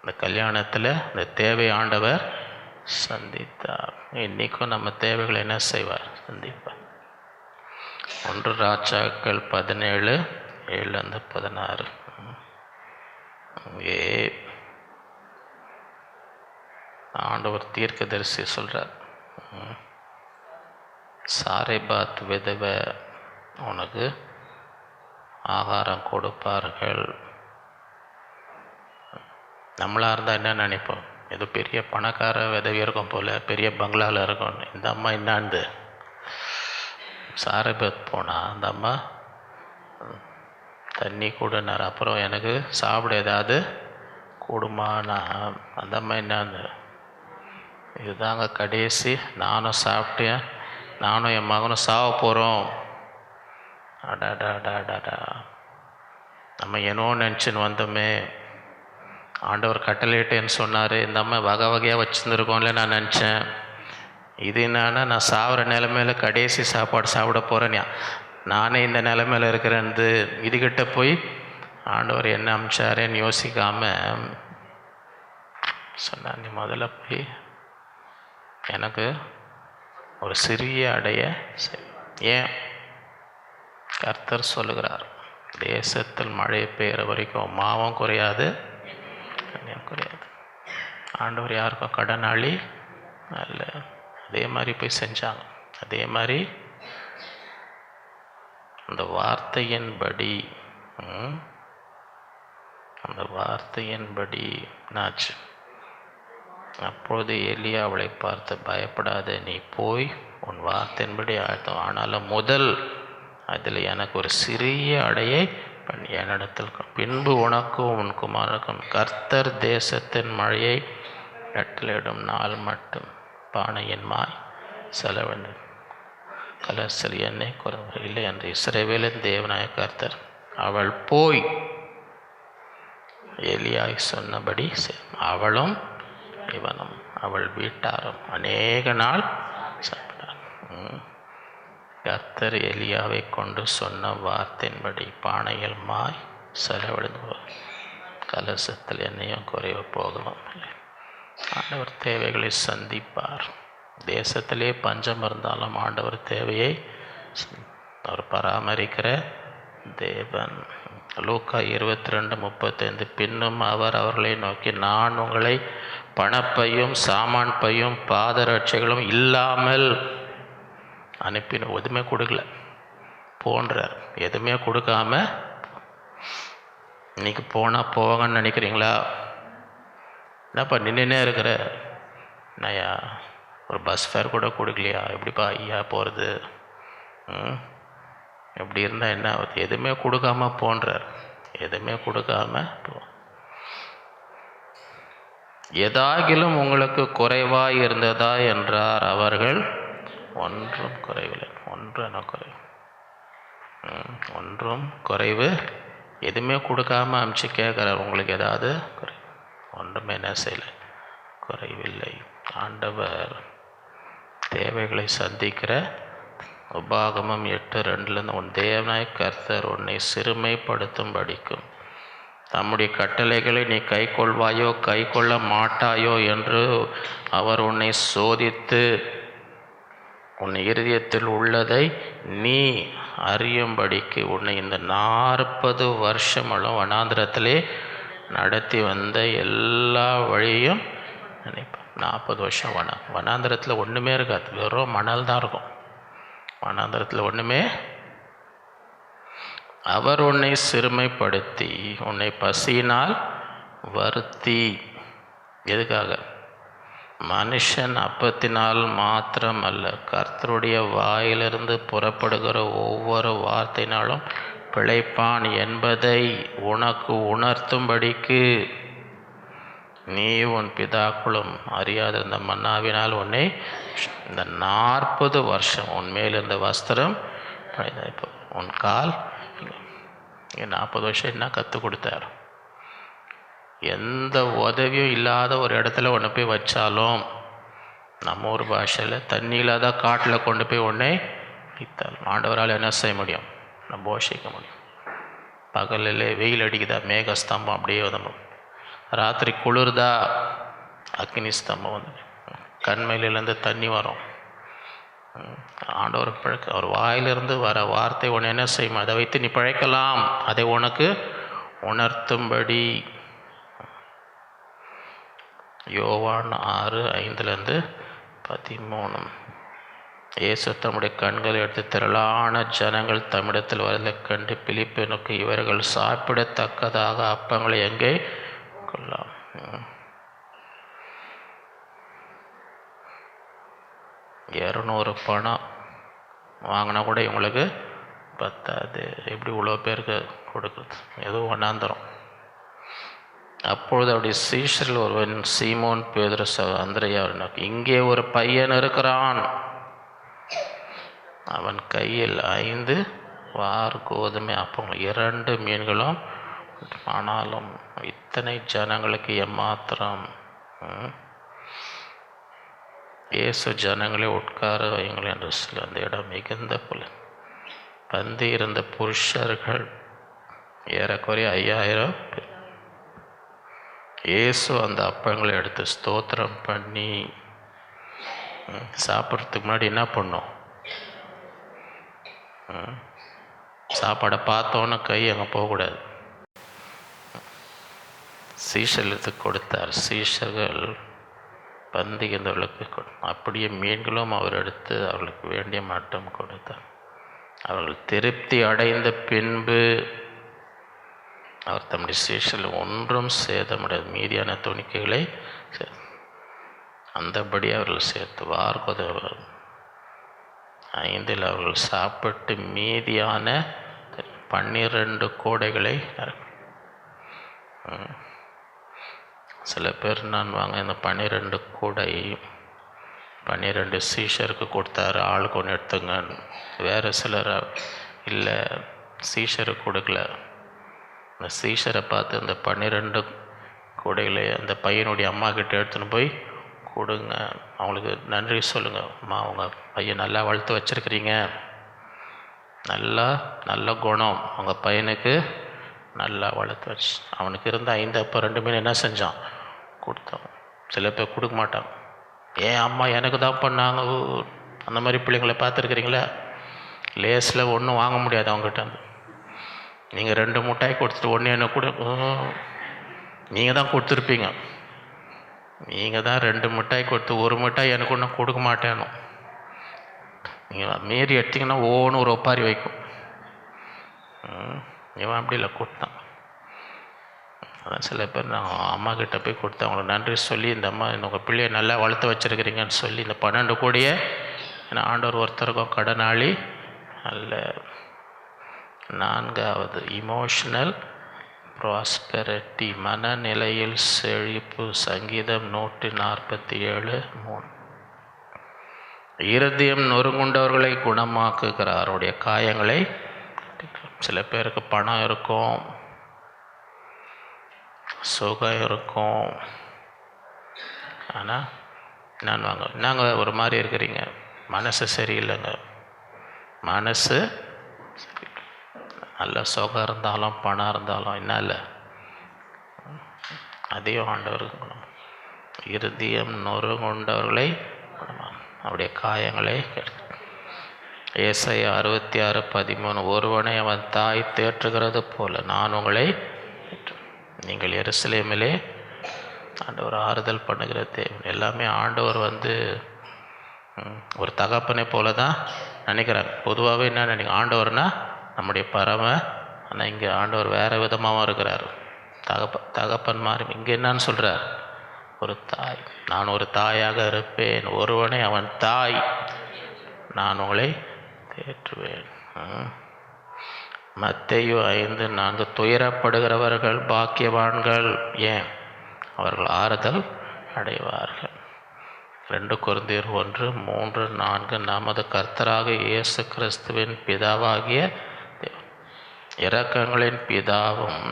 இந்த கல்யாணத்தில் இந்த தேவை ஆண்டவர் சந்தித்தார். இன்றைக்கும் நம்ம தேவைகளை என்ன செய்வார்? சந்திப்பார். 1 ராஜாக்கள் 17:7-16. இங்கே ஆண்டவர் தீர்க்கதரிசி சொல்கிறார், சாரேபாத் விதவை உனக்கு ஆகாரம் கொடுப்பார்கள். நம்மளாக இருந்தால் என்ன நினைப்போம்? ஏதோ பெரிய பணக்கார விதவி இருக்கும் போல், பெரிய பங்களாவில் இருக்கும். இந்த அம்மா என்னான்னு சாரேபாத் போனால் அந்த அம்மா தண்ணி கூடுனார். அப்புறம் எனக்கு சாப்பிட ஏதாவது கூடுமானா அந்த அம்மா என்னான்னு, இதுதாங்க கடைசி, நானும் சாப்பிட்டேன், நானும் என் மகனும் சாவ போகிறோம். அடாடாடாடாடா, நம்ம என்னோ நினச்சின்னு வந்தோமே, ஆண்டவர் கட்டளையிட்டேன்னு சொன்னார், இந்த அம்மா வகை வகையாக வச்சுருந்துருக்கோம்ல நான் நினச்சேன். இது என்னன்னா நான் சாப்பிட்ற நிலைமையில் கடைசி சாப்பாடு சாப்பிட போகிறேன், நானே இந்த நிலைமையில் இருக்கிறேன்னு இதுகிட்ட போய் ஆண்டவர் என்ன அமிச்சாரேன்னு யோசிக்காமல் சொன்னார், நீ முதல்ல போய் எனக்கு ஒரு சிறிய அடைய ஏன் கர்த்தர் சொல்லுகிறார், தேசத்தில் மழை பெய்கிற வரைக்கும் மாவும் குறையாது குறையாது. ஆண்டவர் யாருக்கும் கடனாளி அல்ல. அதே மாதிரி போய் செஞ்சாங்க. அதே மாதிரி அந்த வார்த்தையின்படி என்னாச்சு? அப்பொழுது எலியா அவளை பார்த்து, பயப்படாத, நீ போய் உன் வார்த்தையின்படி ஆழ்த்தும், ஆனாலும் முதல் அதில் எனக்கு ஒரு சிறிய அடையை பண்ணி என்னிடத்தில், பின்பு உனக்கும் உன் குமாரனுக்கும் கர்த்தர் தேசத்தின் மழையை கட்டளையிடும் நாள் மட்டும் பானையின் மாய் செலவென்று கலசல் எண்ணெய் குறைவில்லை என்று இஸ்ரவேலின் தேவனாய கர்த்தர். அவள் போய் எலியாய் சொன்னபடி அவளும் இவனும் அவள் வீட்டாரும் அநேக நாள் சாப்பிட்டார். கர்த்தர் எலியாவை கொண்டு சொன்ன வார்த்தையின்படி பானையில் மாய் செலவழிந்து கலசத்தில் எண்ணெயும் குறைவு போகவும் இல்லை. ஆண்டவர் தேவைகளை சந்திப்பார். தேசத்திலே பஞ்சம் இருந்தாலும் ஆண்டவர் தேவையை அவர் பராமரிக்கிற தேவன். லூக்கா 22:35. பின்னும் அவர் அவர்களை நோக்கி, நான் உங்களை பணப்பையும் சாமான் பையும் பாதரட்சைகளும் இல்லாமல் அனுப்பின. எதுவுமே கொடுக்கல போன்றார். எதுவுமே கொடுக்காம இன்னைக்கு போனால் போவாங்கன்னு நினைக்கிறீங்களா? என்னப்பா நின்றுனே இருக்கிற, என்னையா ஒரு பஸ் ஃபேர் கூட கொடுக்கலையா? எப்படிப்பா ஐயா போகிறது? எப்படி இருந்தால் என்ன ஆகுது? எதுவுமே கொடுக்காம போன்றார். எதுவுமே கொடுக்காம போ. எதாகிலும் உங்களுக்கு குறைவாய் இருந்ததா என்றார். அவர்கள், ஒன்றும் குறைவில்லை. ஒன்றும் குறைவு. எதுவுமே கொடுக்காம அனுப்பிச்சு கேட்குறார், உங்களுக்கு ஏதாவது குறை? ஒன்றுமே என்ன செய்யலை, குறைவில்லை. ஆண்டவர் தேவைகளை சந்திக்கிற உபாகமம் 8:2 உன் தேவனாய் கர்த்தர் உன்னை சிறுமைப்படுத்தும் படிக்கும் தம்முடைய கட்டளைகளை நீ கை கொள்வாயோ கை கொள்ள மாட்டாயோ என்று அவர் உன்னை சோதித்து உன் இருதயத்தில் உள்ளதை நீ அறியும்படிக்கு உன்னை இந்த 40 வருஷங்களும் வனாந்திரத்திலே நடத்தி வந்த எல்லா வழியும் நினைப்பேன். 40 வருஷம் வனாந்திரத்தில் ஒன்றுமே இருக்காது, வெறும் மணல் தான் இருக்கும். வனாந்திரத்தில் ஒன்றுமே. அவர் உன்னை சிறுமைப்படுத்தி உன்னை பசியினால் வருத்தி, எதுக்காக? மனுஷன் அப்பத்தினால் மாத்திரம் அல்ல, கர்த்தருடைய வாயிலிருந்து புறப்படுகிற ஒவ்வொரு வார்த்தையினாலும் பிழைப்பான் என்பதை உனக்கு உணர்த்தும்படிக்கு நீ உன் பிதாக்களும் அறியாத இந்த மன்னாவினால் உன்னை இந்த 40 வருஷம் உன்மேல் இருந்த வஸ்திரம் இப்போ உன் கால் 40 வருஷம் என்ன கற்றுக் கொடுத்தார்? எந்த உதவியும் இல்லாத ஒரு இடத்துல ஒன்று போய் வச்சாலும், நம்ம ஊர் பாஷையில் தண்ணி இல்லாத காட்டில் கொண்டு போய் உன்னை வைத்தாலும் ஆண்டவரால் என்ன செய்ய முடியும்? நம்ம போஷிக்க முடியும். பகலில் வெயில் அடிக்குதா, மேகஸ்தம்பம் அப்படியே உதவும், ராத்திரி குளிர்தா, அக்னி ஸ்தம்பம் வந்து கண்மையிலேருந்து தண்ணி வரும். ஆண்டவர் அவர் வாயிலிருந்து வர வார்த்தை உன்னை என்ன செய்யும், அதை வைத்து நீ பிழைக்கலாம், அதை உனக்கு உணர்த்தும்படி. யோவான் 6:5-13. இயேசு தம்முடைய கண்களை எடுத்து திரளான ஜனங்கள் தம்மிடத்தில் வரலைக் கண்டு பிலிப்பினுக்கு, இவர்கள் சாப்பிடத்தக்கதாக அப்பங்களை எங்கே கொள்ளலாம். 200 பணம் வாங்கினா கூட இவங்களுக்கு பத்தாது, எப்படி இவ்வளோ பேருக்கு கொடுக்குறது, எதுவும் ஒன்றாந்தரும். அப்பொழுது அவருடைய சீஷரில் ஒருவன் சீமோன் பேதுரு அந்திரேயா, இங்கே ஒரு பையன் இருக்கிறான், அவன் கையில் 5 வார் கோதுமை அப்பங்களும் 2 மீன்களும், ஆனாலும் இத்தனை ஜனங்களுக்கு எம்மாத்திரம். இயேசு ஜனங்களே உட்கார வையுங்கள் என்று சொல்லி அந்த இடம் மிகுந்த போல பந்தி இருந்த புருஷர்கள் ஏறக்குறைய 5000 பேர். இயேசு அந்த அப்பங்களை எடுத்து ஸ்தோத்திரம் பண்ணி சாப்பிட்றதுக்கு முன்னாடி என்ன பண்ணோம், சாப்பாடை பார்த்தோன்னு கை அங்கே போகக்கூடாது. சீஷர்களுக்கு கொடுத்தார். சீஷர்கள் பந்திக்கிறவர்களுக்கு அப்படியே மீன்களும் அவர் எடுத்து அவர்களுக்கு வேண்டிய மட்டம் கொடுத்தார். அவர்கள் திருப்தி அடைந்த பின்பு அவர் தம்முடைய சீஷர்கள் ஒன்றும் சேதமடையாது, மீதியான துணிக்கைகளை அந்தபடி அவர்கள் சேர்த்து வார்கோத 5 அவர்கள் சாப்பிட்டு மீதியான 12 கூடைகளை. சில பேர் நான் வாங்க இந்த 12 கூடை 12 சீஷருக்கு கொடுத்தாரு, ஆளுக்கு ஒன்று எடுத்துங்க. வேறு சிலர் இல்லை சீஷருக்கு கொடுக்கல, இந்த சீஷரை பார்த்து இந்த 12 கூடைகளை அந்த பையனுடைய அம்மா கிட்ட எடுத்துன்னு போய் கொடுங்க, அவங்களுக்கு நன்றி சொல்லுங்கள், அம்மா அவங்க பையன் நல்லா வளர்த்து வச்சுருக்கிறீங்க, நல்ல குணம், அவங்க பையனுக்கு நல்லா வளர்த்து வச்சு. அவனுக்கு இருந்த 5 அப்போ 2 மீன் என்ன செஞ்சான், கொடுத்தான். சில பேர் கொடுக்க மாட்டாங்க, ஏன் அம்மா எனக்கு தான் பண்ணாங்க, அந்த மாதிரி பிள்ளைங்களை பார்த்துருக்குறீங்களா? லேஸில் ஒன்றும் வாங்க முடியாது அவங்ககிட்ட. நீங்கள் 2 மிட்டாய் கொடுத்துட்டு ஒன்று என்ன கூட நீங்கள் தான் கொடுத்துருப்பீங்க, நீங்கள் தான் 2 மிட்டாய் கொடுத்து 1 மிட்டாய் எனக்கு ஒன்றும் கொடுக்க மாட்டேனும். நீங்கள் மீறி எடுத்திங்கன்னா ஒவ்வொன்று ஒரு ஒப்பாரி வைக்கும். இவன் அப்படி இல்லை, கொடுத்தான். அதான் சில பேர் நான் அம்மா கிட்ட போய் கொடுத்தேன், அவங்களுக்கு நன்றி சொல்லி, இந்த அம்மா உங்கள் பிள்ளையை நல்லா வளர்த்து வச்சுருக்கிறீங்கன்னு சொல்லி இந்த 12 கோடியே ஏன்னா ஆண்டவர் ஒருத்தருக்கும் கடனாளி அல்ல. 4வது இமோஷனல் ப்ராஸ்பெரிட்டி, மனநிலையில் செழிப்பு. சங்கீதம் 147:3. இருதயம் நொறுங்குண்டவர்களை குணமாக்குகிறார், அவருடைய காயங்களை. சில பேருக்கு பணம் இருக்கும், சுகம் இருக்கும், ஆனால் நாங்கள் ஒரு மாதிரி இருக்கிறீங்க, மனசு சரியில்லைங்க. மனசு நல்ல சுகம் இருந்தாலும் பணம் இருந்தாலும் என்ன இல்லை, அதையும் ஆண்டவருக்கு குணம். இருதயம் நொறுங்குண்டவர்களை அவருடைய காயங்களை. ஏசாயா 66:13. ஒருவனை அவன் தாய் தேற்றுகிறது போல நான் உங்களை. நீங்கள் எருசலேமிலே ஆண்டவர் ஆறுதல் பண்ணுகிற தேவன். எல்லாமே ஆண்டவர் ஒரு தகப்பனை போல தான் நினைக்கிறாங்க. பொதுவாகவே என்ன நினைக்கிறேன், ஆண்டவர்னா நம்முடைய பரம. ஆனால் இங்கே ஆண்டவர் வேறு விதமாகவும் இருக்கிறார். தகப்பன் மாதிரி. இங்கே என்னன்னு சொல்கிறார், ஒரு தாய். நான் ஒரு தாயாக இருப்பேன், ஒருவனை அவன் தாய் நான் உங்களை தேற்றுவேன். மத்தேயு 5:4. துயரப்படுகிறவர்கள் பாக்கியவான்கள், ஏன் அவர்கள் ஆறுதல் அடைவார்கள். 2 கொரிந்தியர் 1:3-4. நமது கர்த்தராக இயேசு கிறிஸ்துவின் பிதாவாகிய இரக்கங்களின் பிதாவும்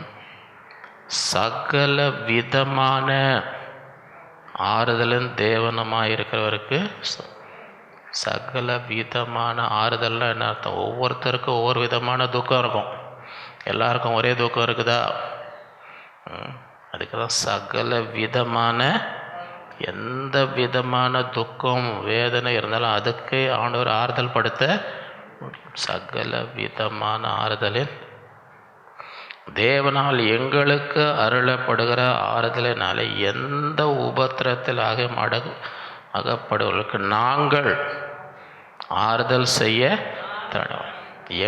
சகல விதமான ஆறுதலின் தேவனமாயிருக்கிறவருக்கு. சகல விதமான ஆறுதல்னா என்ன அர்த்தம்? ஒவ்வொருத்தருக்கும் ஒவ்வொரு விதமான துக்கம் இருக்கும். எல்லாருக்கும் ஒரே துக்கம் இருக்குதா? அதுக்கு தான் சகல விதமான, எந்த விதமான துக்கம் வேதனை இருந்தாலும் அதுக்கு ஆண்டவர் ஆறுதல் படுத்த சகல விதமான ஆறுதலில் தேவனால் எங்களுக்கு அருளப்படுகிற ஆறுதலினால எந்த உபத்திரத்தில் அகப்படுவர்களுக்கு நாங்கள் ஆறுதல் செய்ய தடவும்.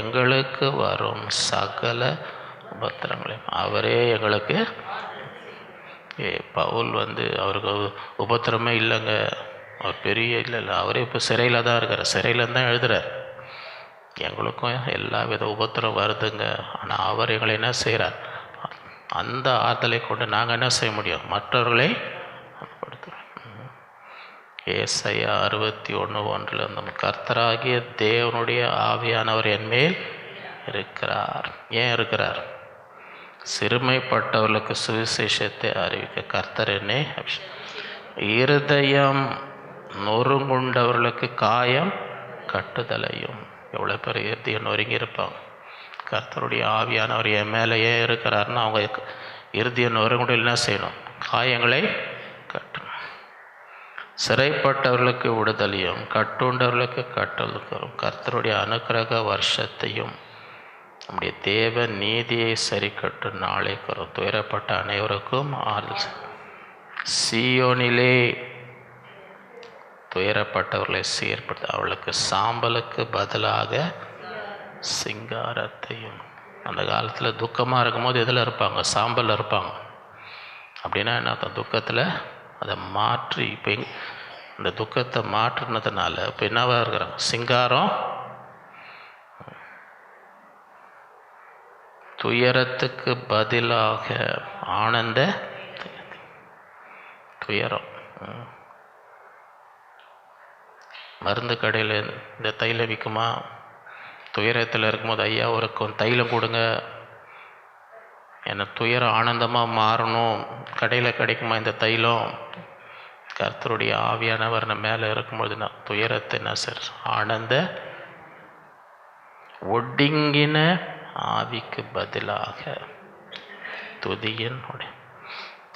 எங்களுக்கு வரும் சகல உபத்திரங்களையும் அவரே எங்களுக்கு. பவுல் அவருக்கு உபத்திரமே இல்லைங்க, அவர் பெரிய இல்லை, அவரே இப்போ சிறையில் தான் இருக்கார், சிறையில் தான் எழுதுகிறார். எங்களுக்கும் எல்லா வித உபத்திரம் வருதுங்க, ஆனால் அவர் எங்களை என்ன செய்கிறார், அந்த ஆறுதலை கொண்டு நாங்கள் என்ன செய்ய முடியும், மற்றவர்களை படுத்துகிறோம். ஏசாயா 61:1 நம்ம கர்த்தராகிய தேவனுடைய ஆவியானவர் என்மேல் இருக்கிறார். ஏன் இருக்கிறார்? சிறுமைப்பட்டவர்களுக்கு சுவிசேஷத்தை அறிவிக்க கர்த்தர் என்னை இருதயம் நொறுங்குண்டவர்களுக்கு காயம் கட்டுதலையும். எவ்வளோ பேர் இருதயம் நொறுங்கி இருப்பாங்க. கர்த்தருடைய ஆவியானவர் என் மேலேயே இருக்கிறாருன்னா அவங்க இருதயம் நொறுங்குண்டு என்ன செய்யணும், காயங்களை கட்டணும். சிறைப்பட்டவர்களுக்கு விடுதலையும் கட்டுண்டவர்களுக்கு கட்டலுக்கும் கர்த்தருடைய அனுக்கிரக வருஷத்தையும் நம்முடைய தேவ நீதியை சரி கட்டும் நாளை கரும். துயரப்பட்ட அனைவருக்கும் ஆறுதல். சீயோனிலே துயரப்பட்டவர்களை சீர்படுத்த அவளுக்கு சாம்பலுக்கு பதிலாக சிங்காரத்தையும். அந்த காலத்தில் துக்கமாக இருக்கும்போது எதில் இருப்பாங்க, சாம்பல் இருப்பாங்க. அப்படின்னா என்ன, துக்கத்தில் அதை மாற்றி இப்போ இந்த துக்கத்தை மாற்றினதுனால இப்போ என்னவாக இருக்கிறாங்க, சிங்காரம். துயரத்துக்கு பதிலாக ஆனந்த துயரம். மருந்து கடையில் இந்த தைலம் விற்குமா, துயரத்தில் இருக்கும்போது ஐயா ஒரு தைலம் கொடுங்க, என்ன துயரம் ஆனந்தமாக மாறணும், கடையில் கிடைக்குமா இந்த தைலம். கர்த்தருடைய ஆவியானவர் நம்ம மேலே இருக்கும்போது நான் துயரத்தை என்ன சார் ஆனந்த ஒடுங்கின ஆவிக்கு பதிலாக துதியின்.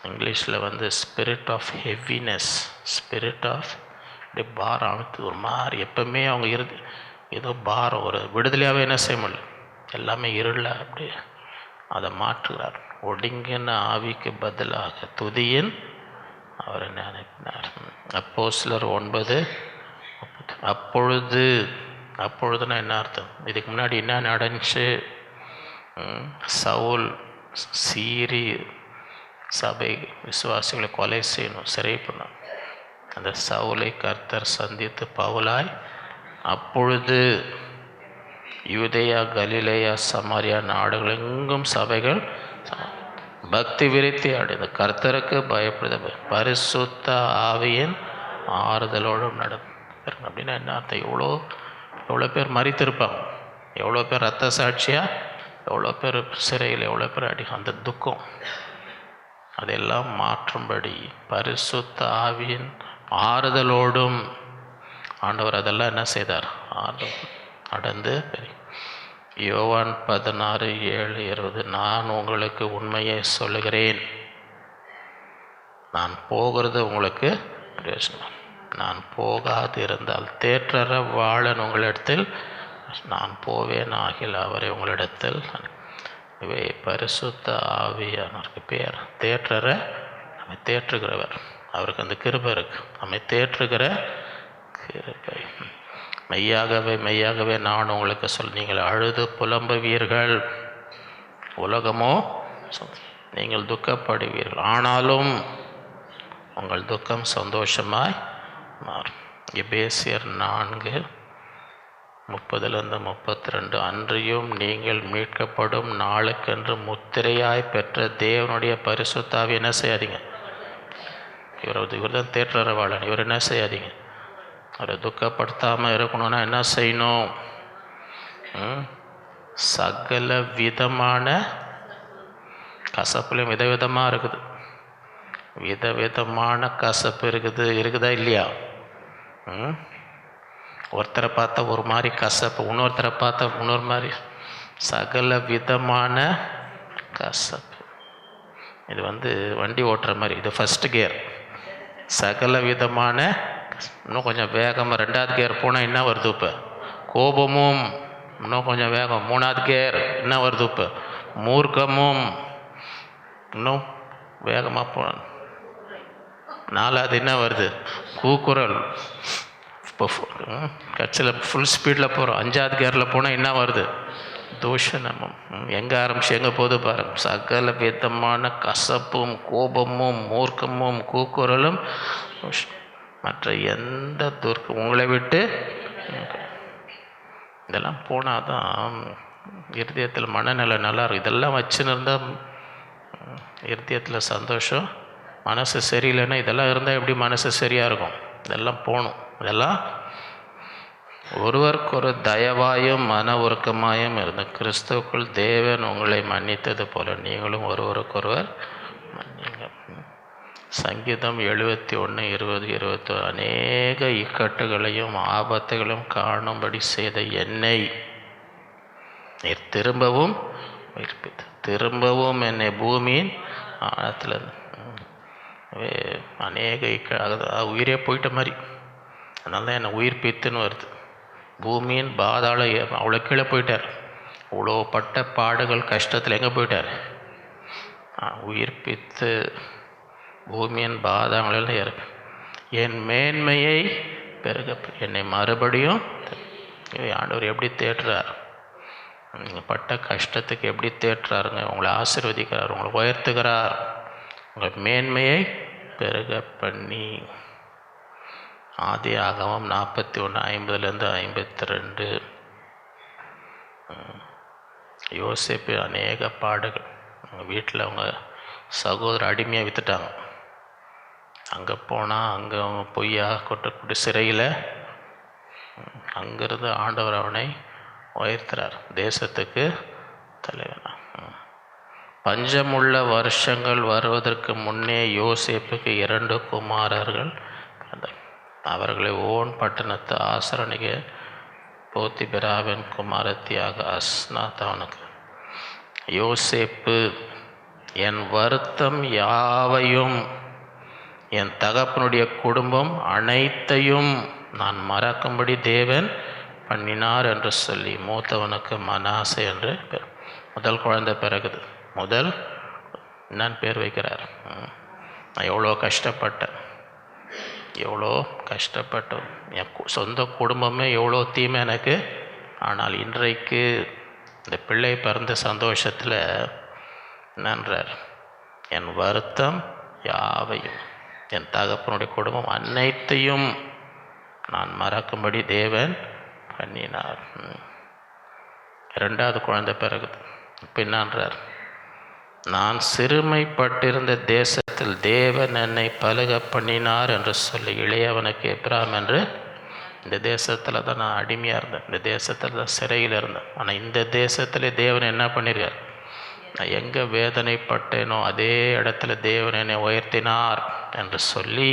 இங்கிலீஷில் spirit of heaviness, spirit of அப்படியே பாரம் அழுத்து ஒரு மாதிரி எப்பவுமே அவங்க ஏதோ பாரம் ஒரு விடுதலையாகவே என்ன செய்ய முடியல, எல்லாமே இருள அப்படியே அதை மாற்றுகிறார். ஒடுங்கின ஆவிக்கு பதிலாக துதியின் அவர் என்ன அனுப்பினார். அப்போஸ்தலர் 9. அப்பொழுதுன்னா என்ன அர்த்தம், இதுக்கு முன்னாடி என்ன நடந்துச்சு, சவுல் சீரி சபை விசுவாசிகளை கொலை செய்யணும், சிறை பண்ணணும். அந்த சவுலை கர்த்தர் சந்தித்து பவுலாய் அப்பொழுது யூதேயா கலிலேயா சமாரியா நாடுகள் எங்கும் சபைகள் பக்தி விருத்தி அடைந்த கர்த்தருக்கு பயப்படுத பரிசுத்த ஆவியின் ஆறுதலோடும் நடக்கும். அப்படின்னா என்ன அர்த்தம், எவ்வளோ பேர் மரித்திருப்பாங்க, எவ்வளோ பேர் ரத்த சாட்சியாக, எவ்வளோ பேர் சிறையில், எவ்வளோ பேர் அந்த துக்கம் அதெல்லாம் மாற்றும்படி பரிசுத்த ஆவியின் ஆறுதலோடும் ஆண்டவர் அதெல்லாம் என்ன செய்தார், நடந்து. யோவான் 16:7-20 நான் உங்களுக்கு உண்மையை சொல்லுகிறேன், நான் போகிறது உங்களுக்கு பிரயோஜனம், நான் போகாது இருந்தால் தேற்றற வாழன் உங்களிடத்தில் நான் போவேன் ஆகில் அவரை உங்களிடத்தில். இவை பரிசுத்த ஆவியானவருக்கு பேர். தேற்றற நம்மை தேற்றுகிறவர், அவருக்கு அந்த கிருபை இருக்கு, நம்மை தேற்றுகிற கிருபை. மெய்யாகவே நான் உங்களுக்கு நீங்கள் அழுது புலம்புவீர்கள், உலகமோ நீங்கள் துக்கப்படுவீர்கள், ஆனாலும் உங்கள் துக்கம் சந்தோஷமாய் மாறும். எபேசியர் 4:30-32 அன்றியும் நீங்கள் மீட்கப்படும் நாளுக்கென்று முத்திரையாய் பெற்ற தேவனுடைய பரிசுத்தாவி என்ன செய்யாதீங்க, இவர் தான் தேற்றரவாளன், இவர் என்ன செய்யாதீங்க, அவரை துக்கப்படுத்தாமல் இருக்கணும்னா என்ன செய்யணும், சகல விதமான கசப்புலையும் விதவிதமாக இருக்குது, விதவிதமான கசப்பு இருக்குதா இல்லையா. ஒருத்தரை பார்த்தா ஒரு மாதிரி கசப்பு, இன்னொருத்தரை பார்த்தா இன்னொரு மாதிரி, சகல விதமான கசப்பு. இது வண்டி ஓட்டுற மாதிரி. இது ஃபஸ்ட்டு கியர். சகல விதமான இன்னும் கொஞ்சம் வேகமாக 2வது கியர் போனால் என்ன வருது? இப்போ கோபமும். இன்னும் கொஞ்சம் வேகம் 3வது கியர் என்ன வருது? இப்போ மூர்க்கமும். இன்னும் வேகமாக போகணும். 4வது என்ன வருது? கூக்குரல். இப்போ கட்சியில் ஃபுல் ஸ்பீடில் போகிறோம். 5வது கியரில் போனால் என்ன வருது? தூஷணமும். எங்கே ஆரம்பிச்சு எங்கே போது பாருங்க. சகல விதமான கசப்பும் கோபமும் மூர்க்கமும் கூக்குரலும் மற்ற எந்த உங்களை விட்டு இதெல்லாம் போனால் தான் இருதயத்தில் மனநிலை நல்லா இருக்கும். இதெல்லாம் வச்சுன்னு இருந்தால் இருதயத்தில் சந்தோஷம். மனசு சரியில்லைன்னா இதெல்லாம் இருந்தால் எப்படி மனசு சரியாக இருக்கும்? இதெல்லாம் போகணும். இதெல்லாம் ஒருவருக்கொரு தயவாயும் மன உருக்கமாயும் இருந்த கிறிஸ்துவுக்குள் தேவன் உங்களை மன்னித்தது போல நீங்களும் ஒருவருக்கொருவர் மன்னிங்க. சங்கீதம் 71:20-21 அநேக இக்கட்டுகளையும் ஆபத்துகளையும் காணும்படி செய்த என்னை நீர் திரும்பவும் உயிர்ப்பித்து திரும்பவும் என்னை பூமியின் ஆழத்தில் அநேக உயிரே போயிட்ட மாதிரி. அதனால தான் என்னை உயிர்ப்பித்துன்னு வருது. பூமியின் பாதாள அவ்வளோ கீழே போயிட்டார். அவ்வளோ பட்ட பாடுகள் கஷ்டத்தில் எங்கே போயிட்டார்? உயிர்ப்பித்து பூமியின் பாதாளங்களில் இருக்கு. என் மேன்மையை பெருக என்னை மறுபடியும் ஆண்டவர் எப்படி தேற்றுறார்? நீங்கள் பட்ட கஷ்டத்துக்கு எப்படி தேற்றுறாருங்க? உங்களை ஆசீர்வதிக்கிறார், உங்களை உயர்த்துகிறார், உங்கள் மேன்மையை பெருக பண்ணி. ஆதியாகமம் 41:50-52. யோசேப்பு அநேக பாடுகள். அவங்க வீட்டில் அவங்க சகோதரர் அடிமையாக விற்றுட்டாங்க. அங்கே போனால் அங்கே அவங்க பொய்யா கொட்டக்கூடிய சிறையில் அங்கேருந்து ஆண்டவர் அவனை உயர்த்துறார், தேசத்துக்கு தலைவனா. பஞ்சமுள்ள வருஷங்கள் வருவதற்கு முன்னே யோசேப்புக்கு 2 குமாரர்கள் பிறந்தார். அவர்களை ஓன் பட்டணத்து ஆசரணிக போத்திபிராவின் குமாரத்தியாக அஸ்னாத் அவனுக்கு. யோசேப்பு என் வருத்தம் யாவையும் என் தகப்பனுடைய குடும்பம் அனைத்தையும் நான் மறக்கும்படி தேவன் பண்ணினார் என்று சொல்லி மூத்தவனுக்கு மனாசே என்று பேர். முதல் குழந்தை பிறகுது. முதல் என்னன்னு பேர் வைக்கிறார்? நான் எவ்வளோ கஷ்டப்பட்டேன், எவ்வளோ கஷ்டப்பட்டோம், என் சொந்த குடும்பமே எவ்வளோ தீமை எனக்கு. ஆனால் இன்றைக்கு இந்த பிள்ளை பிறந்த சந்தோஷத்தில் என்னன்றார்? என் வருத்தம் யாவையும் என் தகப்பனுடைய குடும்பம் அனைத்தையும் நான் மறக்கும்படி தேவன் பண்ணினார். 2வது குழந்தை பிறகு இப்போ என்னன்றார்? நான் சிறுமைப்பட்டிருந்த தேசத்தில் தேவன் என்னை பலுக பண்ணினார் என்று சொல்லி இளையவனுக்கு எப்ராம் என்று. இந்த தேசத்தில் தான் நான் அடிமையாக இருந்தேன், இந்த தேசத்தில் தான் சிறையில் இருந்தேன். ஆனால் இந்த தேசத்தில் தேவன் என்ன பண்ணியிருக்கார்? நான் எங்கே வேதனைப்பட்டேனோ அதே இடத்துல தேவன் என்னை உயர்த்தினார் என்று சொல்லி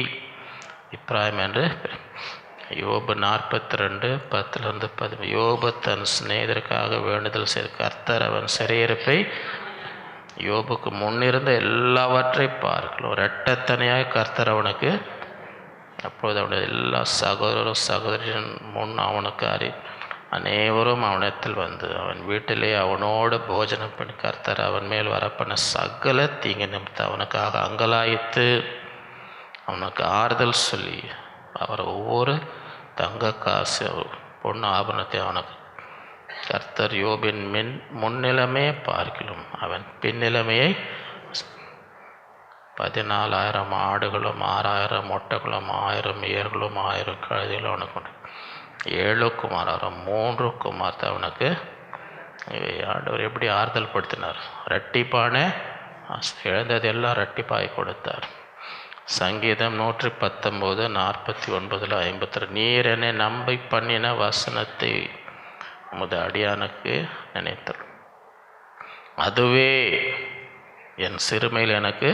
இப்ராஹிம் என்று. யோபு 42:10-10. யோபு தன் சிநேகிதருக்காக வேண்டுதல் செய்த கர்த்தர் அவன் சிறையிருப்பை யோபுக்கு முன்னிருந்த எல்லாவற்றை பார்க்கலாம் இரட்டத்தனையாக கர்த்தர் அவனுக்கு. அப்பொழுது அவனுடைய எல்லா சகோதரரும் சகோதரின் முன் அவனுக்கு அனைவரும் அவனிடத்தில் வந்து அவன் வீட்டிலே அவனோடு போஜனம் பண்ணி கர்த்தர் அவன் மேல் வரப்பண்ண சகல தீங்கு நிமித்தம் அவனுக்காக அங்கலாய்த்து அவனுக்கு ஆறுதல் சொல்லி அவர் ஒவ்வொரு தங்க காசு பொண்ணு ஆபரணத்தை அவனுக்கு. கர்த்தர் யோபின் முன்னிலைமையை பார்க்கிலும் அவன் பின்னிலைமையை 14,000 ஆடுகளும் 6,000 மொட்டைகளும் 1,000 ஏர்களும் 1,000 கழுதைகளும் அவனுக்கு 7 குமாரரும் 3 குமார்த்தை அவனுக்கு. ஆண்டவர் எப்படி ஆறுதல் படுத்தினார்? இரட்டிப்பான இழந்ததெல்லாம் இரட்டிப்பாய் கொடுத்தார். சங்கீதம் 119:49-52. நீர் என்னை நம்பி பண்ணின வசனத்தை உமது அடியானுக்கு நினைத்தார், அதுவே என் சிறுமையில் எனக்கு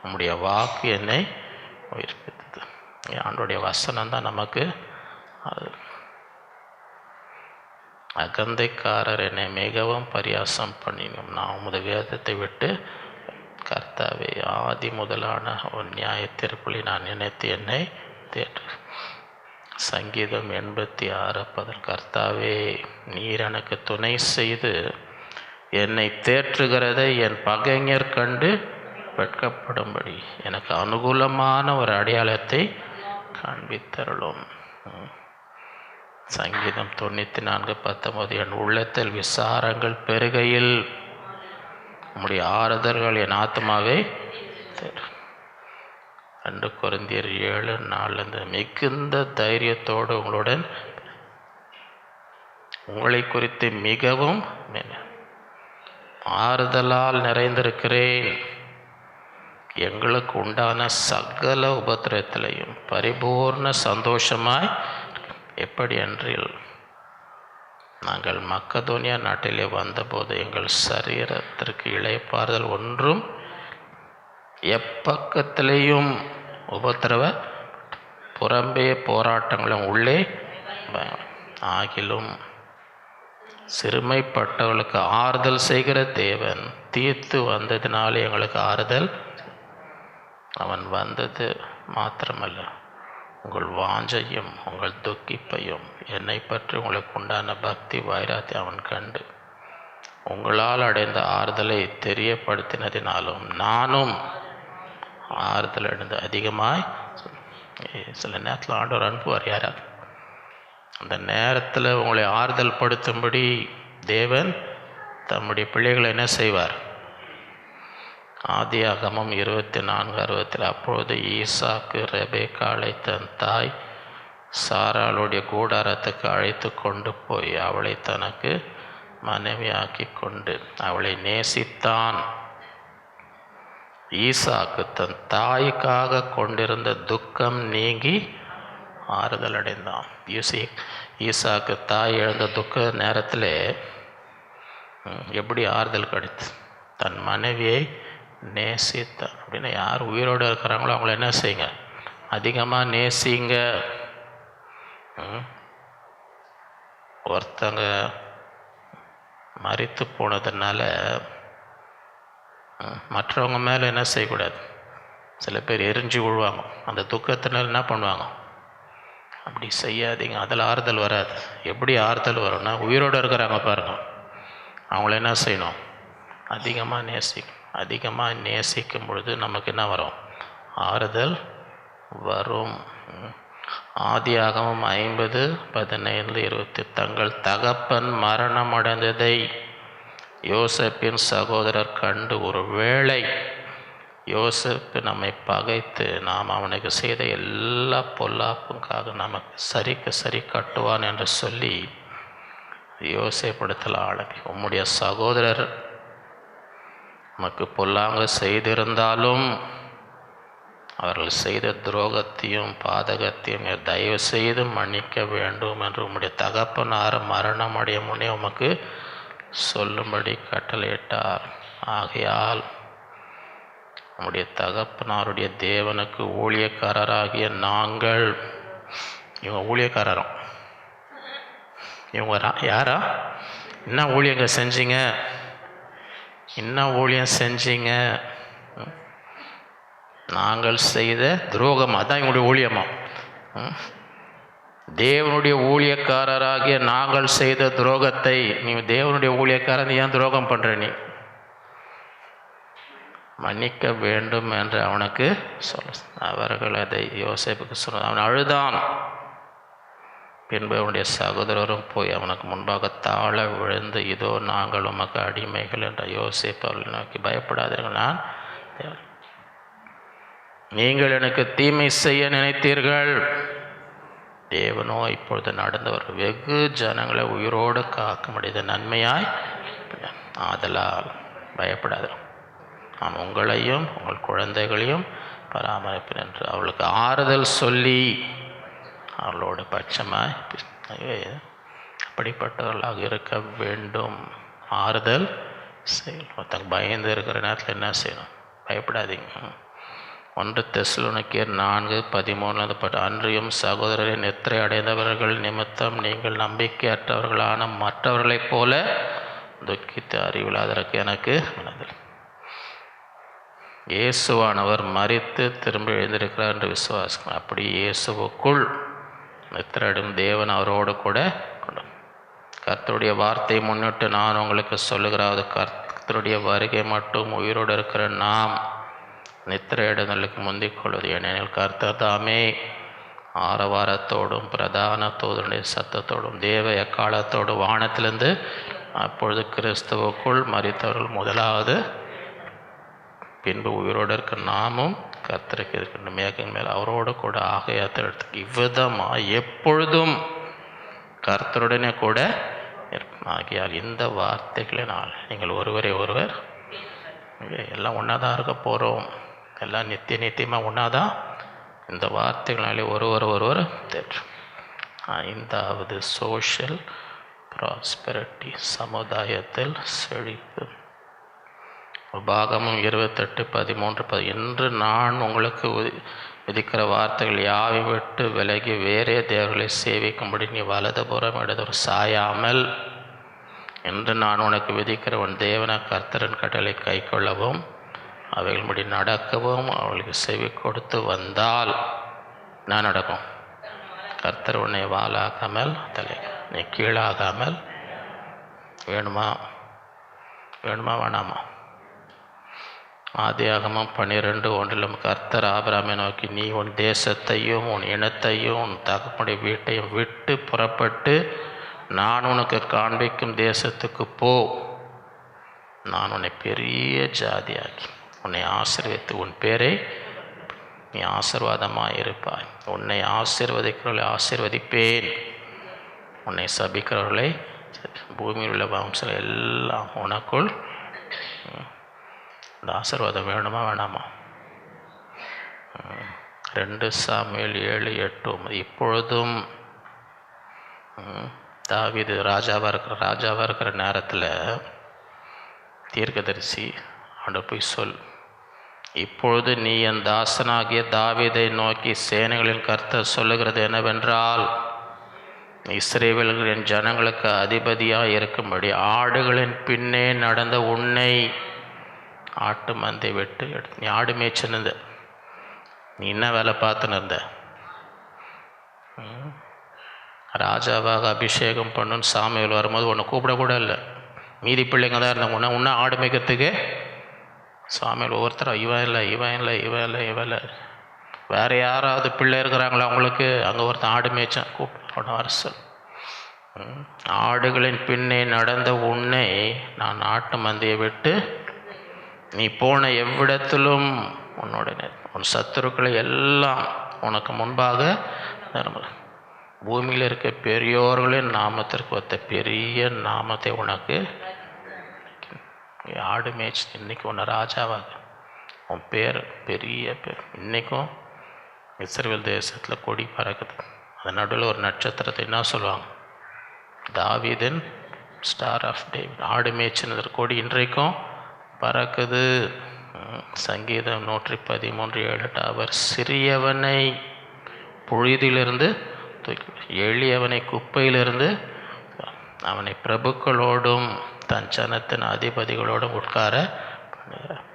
நம்முடைய வாக்கு என்னை உயிர்ப்பித்தது. ஆண்டோடைய வசனம் தான் நமக்கு. அது அகந்தைக்காரர் என்னை மிகவும் பரியாசம் பண்ணினோம், நான் உமது வேதத்தை விட்டு கர்த்தாவே, ஆதி முதலான ஒரு நியாய தீர்ப்புகளை நான் நினைத்து என்னை தேற்று. சங்கீதம் 86:10. கர்த்தாவே, நீர் எனக்கு துணை செய்து என்னை தேற்றுகிறதை என் பகைஞர் கண்டு வெட்கப்படும்படி எனக்கு அனுகூலமான ஒரு அடையாளத்தை காண்பித்தருளும். சங்கீதம் 94:19. என் உள்ளத்தில் விசாரங்கள் பெருகையில் உம்முடைய ஆறுதல்கள் என் ஆத்மாவை 2 கொரிந்தியர் 7:4. மிகுந்த தைரியத்தோடு உங்களுடன் உங்களை குறித்து மிகவும் ஆறுதலால் நிறைந்திருக்கிறேன். எங்களுக்கு உண்டான சகல உபத்திரத்திலையும் பரிபூர்ண சந்தோஷமாய், எப்படி என்றில் நாங்கள் மக்கதோனியா நாட்டிலே வந்தபோது எங்கள் சரீரத்திற்கு இளைப்பாறுதல் ஒன்றும் எப்பக்கத்திலேயும் உபத்திரவ புறம்பே போராட்டங்களும் உள்ளே ஆகிலும் சிறுமைப்பட்டவர்களுக்கு ஆறுதல் செய்கிற தேவன் தீர்த்து வந்ததினாலே எங்களுக்கு ஆறுதல். அவன் வந்தது மாத்திரமல்ல, உங்கள் வாஞ்சையும் உங்கள் துக்கிப்பையும் என்னை பற்றி உங்களுக்கு உண்டான பக்தி வைராத்தை அவன் கண்டு உங்களால் அடைந்த ஆறுதலை தெரியப்படுத்தினதினாலும் நானும் ஆறுதல் அடைந்து அதிகமாய். சில நேரத்தில் ஆண்டவர் அனுப்புவார் யாராவது, அந்த நேரத்தில் உங்களை ஆறுதல் படுத்தும்படி தேவன் தம்முடைய பிள்ளைகளை என்ன செய்வார்? ஆதியாகமம் 24:60. அப்பொழுது ஈசாக்கு ரெபேக்காளை தன் தாய் சாராளுடைய கூடாரத்துக்கு அழைத்து கொண்டு போய் அவளை தனக்கு மனைவியாக்கி கொண்டு அவளை நேசித்தான். ஈசாக்கு தன் தாய்க்காக கொண்டிருந்த துக்கம் நீங்கி ஆறுதல் அடைந்தான். ஈசாக்கு தாய் எழுந்த துக்க நேரத்தில் எப்படி ஆறுதல் கிடைத்து? தன் மனைவியை நேசித்தான். அப்படின்னா யார் உயிரோடு இருக்கிறாங்களோ அவங்கள என்ன செய்யுங்க? அதிகமாக நேசிங்க. ஒருத்தங்க மரித்து போனதுனால மற்றவங்க மேலே என்ன செய்யக்கூடாது? சில பேர் எரிஞ்சு விழுவாங்க. அந்த துக்கத்தினால என்ன பண்ணுவாங்க? அப்படி செய்யாதீங்க. அதில் ஆறுதல் வராது. எப்படி ஆறுதல் வரும்னா, உயிரோடு இருக்கிறாங்க பாருங்க, அவங்கள என்ன செய்யணும்? அதிகமாக நேசிக்கணும். அதிகமாக நேசிக்கும் பொழுது நமக்கு என்ன வரும்? ஆறுதல் வரும். ஆதியாகமம் 50:15-20. தங்கள் தகப்பன் மரணம் அடைந்ததை யோசேப்பின் சகோதரர் கண்டு, ஒரு வேளை யோசேப்பு நம்மை பகைத்து நாம் அவனுக்கு செய்த எல்லா பொல்லாப்புக்காக நமக்கு சரிக்கு சரி கட்டுவான் என்று சொல்லி யோசேப்பிடத்தில் ஆளவி, உம்முடைய சகோதரர் நமக்கு பொல்லாங்க செய்திருந்தாலும் அவர்கள் செய்த துரோகத்தையும் பாதகத்தையும் தயவு செய்து மன்னிக்க வேண்டும் என்று உம்முடைய தகப்பனார் மரணம் அடைய முன்னே உமக்கு சொல்லும்படி கட்டளையிட்டார். ஆகையால் நம்முடைய தகப்பனாருடைய தேவனுக்கு ஊழியக்காரராகிய நாங்கள், இவங்க ஊழியக்காரரும், இவங்க யாரா? என்ன ஊழியங்க செஞ்சீங்க? என்ன ஊழியம் செஞ்சீங்க? நாங்கள் செய்த துரோகம், அதான் எங்களுடைய ஊழியமா? தேவனுடைய ஊழியக்காரராகிய நாங்கள் செய்த துரோகத்தை நீ தேவனுடைய ஊழியக்காரன் ஏன் துரோகம் பண்ணுற? நீ மன்னிக்க வேண்டும் என்று அவனுக்கு சொல்ல. அவர்கள் அதை யோசேப்புக்கு சொன்ன. அவன் அழுதான். பின்பு அவனுடைய சகோதரரும் போய் அவனுக்கு முன்பாக தாழ விழுந்து, இதோ நாங்கள் உமக்கு அடிமைகள் என்ற யோசேப்பு அவர்களை நோக்கி, பயப்படாதீர்கள், நான் நீங்கள் எனக்கு தீமை செய்ய நினைத்தீர்கள், தேவனோ இப்பொழுது நடந்தவர் வெகு ஜனங்களை உயிரோடு காக்க முடியாத நன்மையாய், ஆதலால் பயப்படாதீர்கள், நான் உங்களையும் உங்கள் குழந்தைகளையும் பராமரிப்பேன் என்று அவளுக்கு ஆறுதல் சொல்லி அவளோட பட்சமாய். அப்படிப்பட்டவர்களாக இருக்க வேண்டும். ஆறுதல் செய்யணும். ஒருத்தங்க பயந்து இருக்கிற நேரத்தில் என்ன செய்யணும்? பயப்படாதீங்க. 1 தெசலோனிக்கேயர் 4:13. அன்றியும் சகோதரரை நித்திரை அடைந்தவர்கள் நிமித்தம் நீங்கள் நம்பிக்கையற்றவர்களான மற்றவர்களைப் போல துக்கித்து அறிவில்லாதற்கு எனக்கு மனதில். இயேசுவானவர் மரித்து திரும்ப எழுந்திருக்கிறார் என்று விசுவாசிக்கணும். அப்படி இயேசுவுக்குள் நித்திரையிடும் தேவன் அவரோடு கூட கர்த்தருடைய வார்த்தையை முன்னிட்டு நான் உங்களுக்கு சொல்லுகிறாவது, கர்த்தருடைய வருகை மட்டும் உயிரோடு இருக்கிற நாம் நித்திரையிடுதலுக்கு முந்திக் கொள்வது. ஏனெனில் கர்த்தர் தாமே ஆரவாரத்தோடும் பிரதான தூதனுடைய சத்தத்தோடும் தேவ எக்காலத்தோடு வானத்திலிருந்து அப்பொழுது கிறிஸ்துவுக்குள் மரித்தவர்கள் முதலாவது, பின்பு உயிரோடு இருக்க நாமும் கர்த்தருக்கு இருக்கின்ற மேகன் மேல் அவரோடு கூட ஆகையாத்த இவ்விதமாக எப்பொழுதும் கர்த்தருடனே கூட ஆகியால் இந்த வார்த்தைகளினால் நீங்கள் ஒருவரை ஒருவர் எல்லாம் ஒன்றா தான் இருக்க போகிறோம், எல்லாம் நித்தியமாக ஒன்றா தான். இந்த வார்த்தைகளாலே ஒருவர் தேற்றும். 5வது சோஷியல் ப்ராஸ்பெரிட்டி, சமுதாயத்தில் செழிப்பு. உபாகமம் 28:13 இன்று நான் உங்களுக்கு விதிக்கிற வார்த்தைகள் யாவை விட்டு விலகி வேறே தேவர்களை சேவிக்கும்படி நீ வலதுபுறம் இடதுபுறம் சாயாமல், என்று நான் உனக்கு விதிக்கிற உன் தேவன கர்த்தரின் கட்டளை கை கொள்ளவும் அவைகளும்படி நடக்கவும் அவளுக்கு செவி கொடுத்து வந்தால் நான் நடக்கும். கர்த்தர் உன்னை வாலாகாமல் தலை, நீ கீழாகாமல். வேணுமா வேணாமா? ஆதியாகமம் 12:1 கர்த்தர் ஆபிரகாமை நோக்கி, நீ உன் தேசத்தையும் உன் இனத்தையும் உன் தகப்பனுடைய வீட்டையும் விட்டு புறப்பட்டு நான் உனக்கு காண்பிக்கும் தேசத்துக்கு போ. நான் உன்னை பெரிய ஜாதியாக்கி உன்னை ஆசீர்வதித்து உன் பேரை நீ ஆசீர்வாதமாக இருப்பாய். உன்னை ஆசீர்வதிக்கிறவர்களை ஆசீர்வதிப்பேன், உன்னை சபிக்கிறவர்களை பூமியில் உள்ள வம்சம் எல்லாம் உனக்குள். இந்த ஆசீர்வாதம் வேணுமா வேணாமா? 2 சாமுவேல் 7:8 இப்பொழுதும் தாவீது ராஜாவாக இருக்கிற நேரத்தில் தீர்க்கதரிசி ஆண்டவர் போய் சொல், இப்பொழுது நீ என் தாசனாகிய தாவீதை நோக்கி சேனைகளின் கர்த்தர் சொல்லுகிறது என்னவென்றால், இஸ்ரவேலின் ஜனங்களுக்கு அதிபதியாக இருக்கும்படி ஆடுகளின் பின்னே நடந்த உன்னை ஆட்டு மந்தை விட்டு எடுத்து, நீ ஆடு மேய்ச்சிருந்த, நீ என்ன வேலை பார்த்துன்னு இருந்த? ராஜாவாக அபிஷேகம் பண்ணுன்னு சாமியில் வரும்போது உன்னை கூப்பிடக்கூட இல்லை, மீதி பிள்ளைங்க தான் இருந்தாங்க. உன்னை ஆடு மேய்க்கிறதுக்கு சாமியில் ஒவ்வொருத்தரும் இவன் இல்லை வேறு யாராவது பிள்ளை இருக்கிறாங்களா அவங்களுக்கு? அங்கே ஒருத்தன் ஆடு மேய்ச்சான், கூப்பிட வர சொல். ஆடுகளின் பின்னே நடந்த உன்னை நான் ஆட்டு மந்தையை விட்டு நீ போன எவ்விடத்திலும் உன்னுடைய உன் சத்துருக்களை எல்லாம் உனக்கு முன்பாக பூமியில் இருக்க பெரியோர்களின் நாமத்திற்கு ஒத்த பெரிய நாமத்தை உனக்கு ஆடு மேய்ச்சி இன்றைக்கி உன்னை ராஜாவாக உன் பேர் பெரிய பேர். இன்றைக்கும் இஸ்ரவேல் தேசத்தில் கொடி பறக்குது. அது நடுவில் ஒரு நட்சத்திரத்தை என்ன சொல்லுவாங்க? தாவீதின் ஸ்டார் ஆஃப் டேவிட். ஆடு மேய்ச்சினது கொடி இன்றைக்கும் பறக்குது. சங்கீதம் 113:7 அவர் சிறியவனை புழுதியிலிருந்து எளியவனை குப்பையிலிருந்து அவனை பிரபுக்களோடும் தன் ஜனத்தின் அதிபதிகளோடும் உட்கார பண்ணுகிறார்.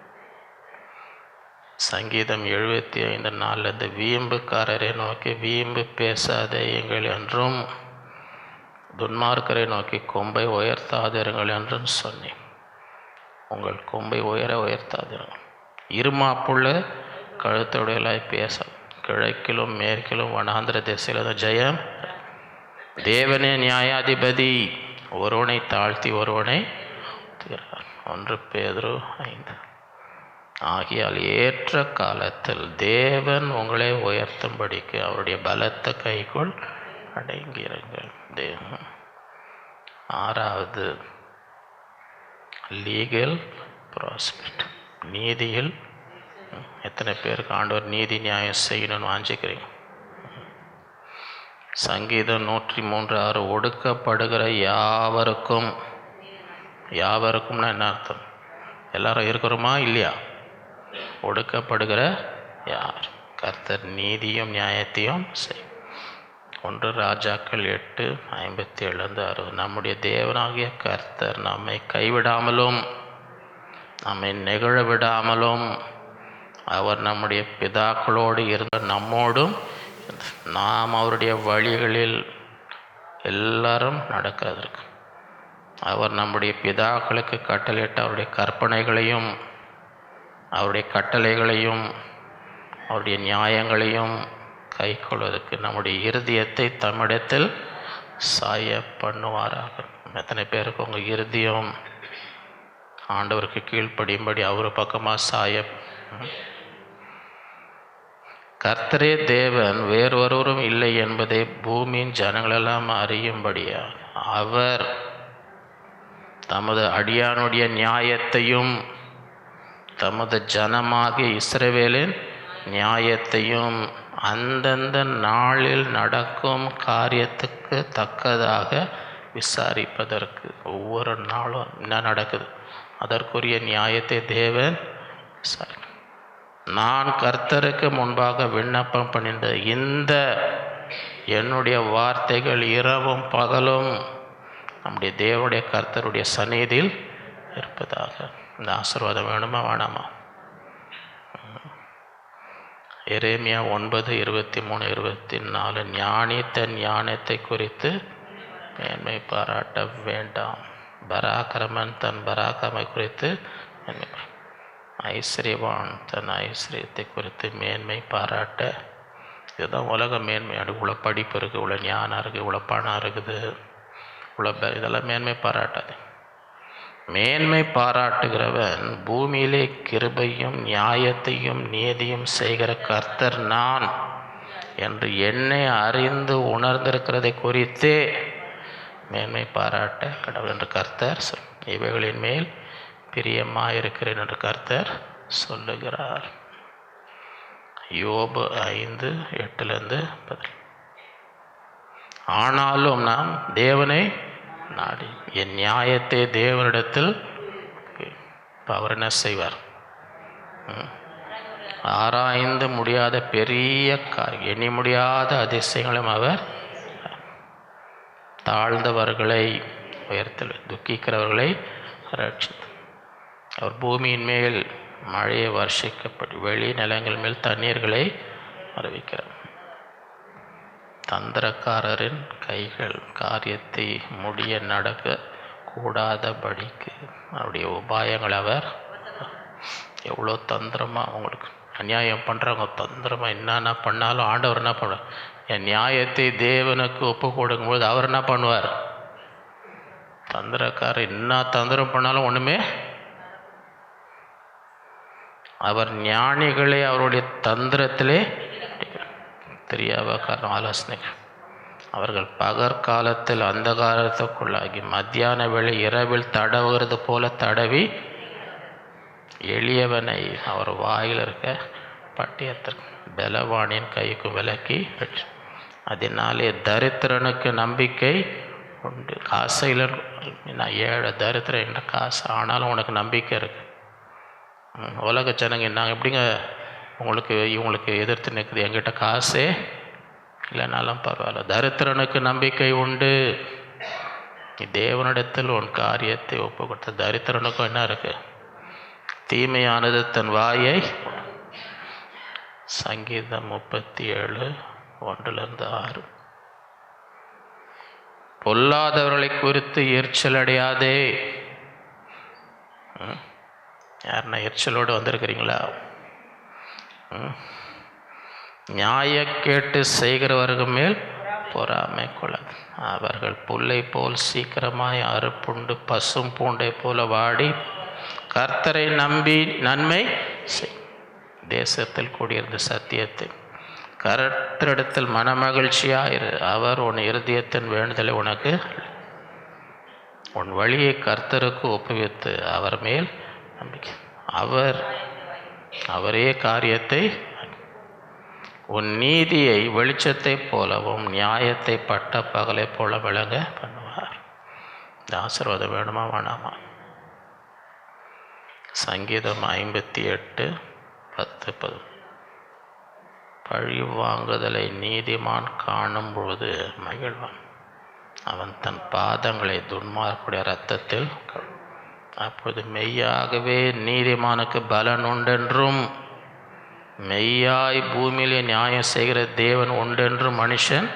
சங்கீதம் 75:4 வீம்புக்காரரை நோக்கி வீம்பு பேசாதே எங்கள் என்றும் துன்மார்க்கரை நோக்கி கொம்பை உயர்த்தாதிருங்கள் என்றும் சொன்னேன். உங்கள் கொம்பை உயர்த்தாதிருங்கள். இருமாப்புள்ள கழுத்துடையலாய் பேச கிழக்கிலும் மேற்கிலும் வனாந்திர திசையிலும் ஜெயம். தேவனே நியாயாதிபதி, ஒருவனை தாழ்த்தி ஒருவனை தீர்க்கிறார். 1 பேதுரு 5 ஆகியால் ஏற்ற காலத்தில் தேவன் உங்களை உயர்த்தும்படிக்கு அவருடைய பலத்த கைக்குள் அடங்கியிருங்கள். 6வது லீகல் ப்ராஸ்பெக்ட், நீதியில். எத்தனை பேருக்கு ஆண்டவர் நீதி நியாயம் செய்யணும்னு வாஞ்சிக்கிறீங்க? சங்கீதம் 103:6 ஒடுக்கப்படுகிற யாவருக்கும்னா என்ன அர்த்தம்? எல்லாரும் இருக்கிறோமா இல்லையா? ஒடுக்கப்படுகிற யார்? கர்த்தர் நீதியும் நியாயத்தையும் செய். 1 ராஜாக்கள் 8:57-60 நம்முடைய தேவனாகிய கர்த்தர் நம்மை கைவிடாமலும் நம்மை நெகிழ விடாமலும் அவர் நம்முடைய பிதாக்களோடு இருந்த நம்மோடும் நாம் அவருடைய வழிகளில் எல்லாரும் நடக்கிறதற்கு அவர் நம்முடைய பிதாக்களுக்கு கட்டளையிட்ட அவருடைய கற்பனைகளையும் அவருடைய கட்டளைகளையும் அவருடைய நியாயங்களையும் கைக்கொள்வதற்கு நம்முடைய இருதயத்தை தம்மிடத்தில் சாய பண்ணுவாராக. எத்தனை பேருக்கு உங்கள் இருதயம் ஆண்டவருக்கு கீழ்ப்படியும்படி அவர் பக்கமாக சாய? கர்த்தரே தேவன், வேறொருவரும் இல்லை என்பதை பூமியின் ஜனங்களெல்லாம் அறியும்படியாக அவர் தமது அடியானுடைய நியாயத்தையும் தமது ஜனமாகிய இஸ்ரவேலின் நியாயத்தையும் அந்தந்த நாளில் நடக்கும் காரியத்துக்கு தக்கதாக விசாரிப்பதற்கு, ஒவ்வொரு நாளும் என்ன நடக்குது அதற்குரிய நியாயத்தை தேவன் விசாரி. நான் கர்த்தருக்கு முன்பாக விண்ணப்பம் பண்ணின்ற இந்த என்னுடைய வார்த்தைகள் இரவும் பகலும் நம்முடைய தேவனுடைய கர்த்தருடைய சந்நிதியில் இருப்பதாக. இந்த ஆசீர்வாதம் வேணுமா வேணாமா? எரேமியா 9:23-24 ஞானி தன் ஞானத்தை குறித்து மேன்மை பாராட்ட வேண்டாம், பராக்கிரமன் தன் பராக்கிரமை குறித்து மேன்மை, ஐஸ்வர்யவான் தன் ஐஸ்வர்யத்தை குறித்து மேன்மை பாராட்ட. இதுதான் உலக மேன்மை. இவ்வளோ படிப்பு இருக்குது, இவ்வளோ ஞானம் இருக்குது, இவ்வளோ பணம் இருக்குது, இவ்வளோ இதெல்லாம் மேன்மை பாராட்டாது. மேன்மை பாராட்டுகிறவன் பூமியிலே கிருபையும் நியாயத்தையும் நீதியும் செய்கிற கர்த்தர் நான் என்று என்னை அறிந்து உணர்ந்திருக்கிறதை குறித்தே மேன்மை பாராட்ட கடவுள் என்று கர்த்தர் இவைகளின் மேல் பிரியமாயிருக்கிறேன் என்று கர்த்தர் சொல்லுகிறார். யோபு 5:8-10. ஆனாலும் நாம் தேவனை நாடி என் நியாயத்தை தேவனிடத்தில் அவர் என்ன செய்வார்? ஆராய்ந்து முடியாத பெரிய எண்ணி முடியாத அதிசயங்களும் அவர் தாழ்ந்தவர்களை உயர்த்தல், துக்கிக்கிறவர்களை ரட்சித்தார். அவர் பூமியின் மேல் மழையை வருஷிக்கப்பட்டு வெளி நிலங்கள் மேல் தண்ணீர்களை அறிவிக்கிறார். தந்திரக்காரரின் கைகள் காரியத்தை முடிய நடக்க கூடாதபடிக்கு அவருடைய உபாயங்கள் அவர் எவ்வளோ தந்திரமாக அவங்களுக்கு அநியாயம் பண்ணுறவங்க தந்திரமாக என்னென்ன பண்ணாலும் ஆண்டவர் என்ன பண்ணுவார்? என் நியாயத்தை தேவனுக்கு ஒப்பு கொடுக்கும்போது அவர் என்ன பண்ணுவார்? தந்திரக்காரர் என்ன தந்திரம் பண்ணாலும் ஒன்றுமே, அவர் ஞானிகளை அவருடைய தந்திரத்திலே தெரியாத காரணம் ஆலோசனைகள். அவர்கள் பகற்காலத்தில் அந்த காலத்துக்குள்ளாகி மத்தியான வேளை இரவில் தடவுகிறது போல தடவி எளியவனை அவர் வாயில் இருக்க பட்டியத்திற்கு பலவானின் கைக்கு விலக்கி, அதனாலே தரித்திரனுக்கு நம்பிக்கை உண்டு. காசையில் நான் ஏழை தரித்திரம் என்ன காசு ஆனாலும் உனக்கு நம்பிக்கை இருக்கு. உலக ஜனங்க நாங்கள் எப்படிங்க இவங்களுக்கு எதிர்த்து நிற்குது? என்கிட்ட காசே இல்லைனாலும் பரவாயில்ல, தரித்திரனுக்கு நம்பிக்கை உண்டு. நீ தேவனிடத்தில் உன் காரியத்தை ஒப்பு கொடுத்த தரித்திரனுக்கும் என்ன இருக்கு? தீமையானது தன் வாயை. சங்கீதம் 37:1-6. பொல்லாதவர்களை குறித்து எரிச்சல் அடையாதே. யாருன்னா எரிச்சலோடு வந்திருக்கிறீங்களா? நியாய கேட்டு செய்கிறவர்கள் மேல் பொறாமை கொள்ளாது. அவர்கள் புல்லை போல் சீக்கிரமாய் அறுப்புண்டு பசும் பூண்டை போல வாடி கர்த்தரை நம்பி நன்மை தேசத்தில் கூடியிருந்த சத்தியத்தை கர்த்தரிடத்தில் மனமகிழ்ச்சியாயிரு. அவர் உன் இருதயத்தின் வேண்டுதலை உனக்கு உன் வழியை கர்த்தருக்கு ஒப்புவித்து அவர் மேல் நம்பிக்கை. அவரே காரியத்தை உன் நீதியை வெளிச்சத்தை போலவும் நியாயத்தை பட்ட பகலை போல விளங்க பண்ணுவார். இந்த ஆசீர்வாதம் வேணுமா வேணாமா? சங்கீதம் 58:10-11. பழி வாங்குதலை நீதிமான் காணும் பொழுது மகிழ்வான். அவன் தன் பாதங்களை துன்மார்க்குடைய இரத்தத்தில் அப்பொழுது மெய்யாகவே நீதிமானுக்கு பலன் உண்டென்றும் மெய்யாய் பூமியிலே நியாயம் செய்கிற தேவன் உண்டென்று மனுஷன்.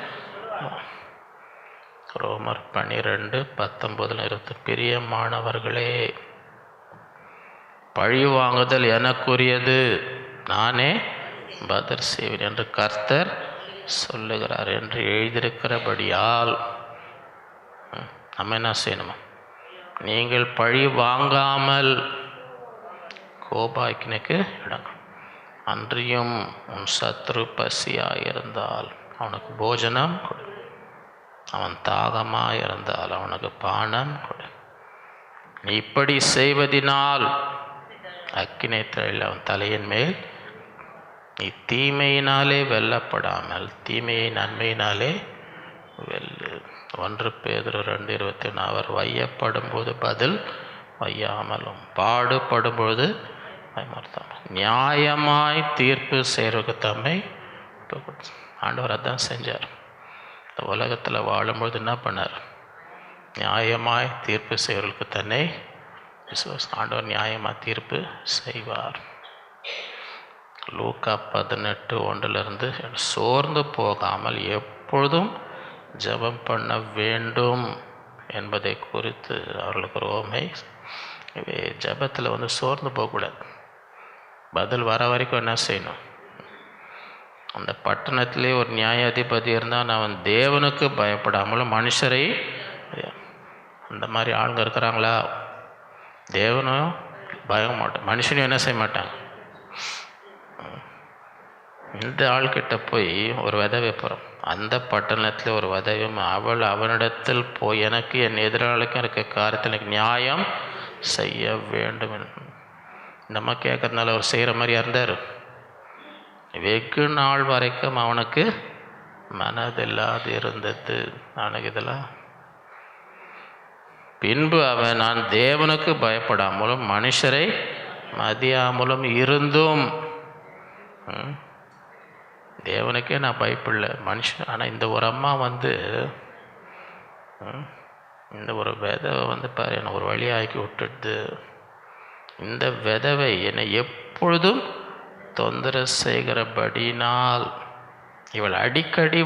ரோமர் 12:19 பிரியமானவர்களே, பழி வாங்குதல் எனக்குரியது, நானே பதில் செய்வேன் என்று கர்த்தர் சொல்லுகிறார் என்று எழுதியிருக்கிறபடியால் நம்ம என்ன செய்யணுமா? நீங்கள் பழி வாங்காமல் கோபாக்கினுக்கு இடம். அன்றியும் உன் சத்ரு பசியாயிருந்தால் அவனுக்கு போஜனம் கொடு, அவன் தாகமாக இருந்தால் அவனுக்கு பானம் கொடு. நீ இப்படி செய்வதினால் அக்கினை தழையில் அவன் தலையின் மேல். நீ தீமையினாலே வெல்லப்படாமல் தீமையை நன்மையினாலே வெல்லு. 1 பேதுரு 2:21 அவர் வையப்படும் போது பதில் வையாமலும் பாடுபடும்பொழுது நியாயமாய் தீர்ப்பு செய்கிறதுக்கு தம்மை ஆண்டவர் அதான் செஞ்சார். இந்த உலகத்தில் வாழும்பொழுது என்ன பண்ணார்? நியாயமாய் தீர்ப்பு செய்கிறவர்களுக்கு தன்னை ஆண்டவர் நியாயமாக தீர்ப்பு செய்வார். லூக்கா 18:1 சோர்ந்து போகாமல் எப்பொழுதும் ஜெபம் பண்ண வேண்டும் என்பதை குறித்து அவர்களுக்கு ஒரு உவமை. ஜெபத்தில் சோர்ந்து போகக்கூடாது. பதில் வர வரைக்கும் என்ன செய்யணும்? அந்த பட்டணத்திலே ஒரு நியாயாதிபதி இருந்தால் அவன் தேவனுக்கு பயப்படாமலும் மனுஷரை, அந்த மாதிரி ஆளுங்க இருக்கிறாங்களா? தேவனும் பயம் மாட்டான், மனுஷனையும் என்ன செய்ய மாட்டான். இந்த ஆள்கிட்ட போய் ஒரு விதவை போகிறோம், அந்த பட்டணத்தில் ஒரு விதவையும் அவள் அவனிடத்தில் போய் எனக்கு என் எதிராளிக்கும் இருக்க காரியத்தில் எனக்கு நியாயம் செய்ய வேண்டும். நம்ம கேட்கறதுனால அவர் செய்கிற மாதிரியா இருந்தார். வெகு நாள் வரைக்கும் அவனுக்கு மனதில்லாது இருந்தது. நாளைக்கு இதெல்லாம் பின்பு அவன் நான் தேவனுக்கு பயப்படாமலும் மனுஷரை மதியாமலும் இருந்தும், தேவனுக்கே நான் பயப்படல மனுஷன். ஆனால் இந்த ஒரு அம்மா இந்த ஒரு விதவை பாரு என்னை ஒரு வழியாக்கி விட்டுடுது. இந்த விதவை என்னை எப்பொழுதும் தொந்தரவு செய்கிறபடினால் இவள் அடிக்கடி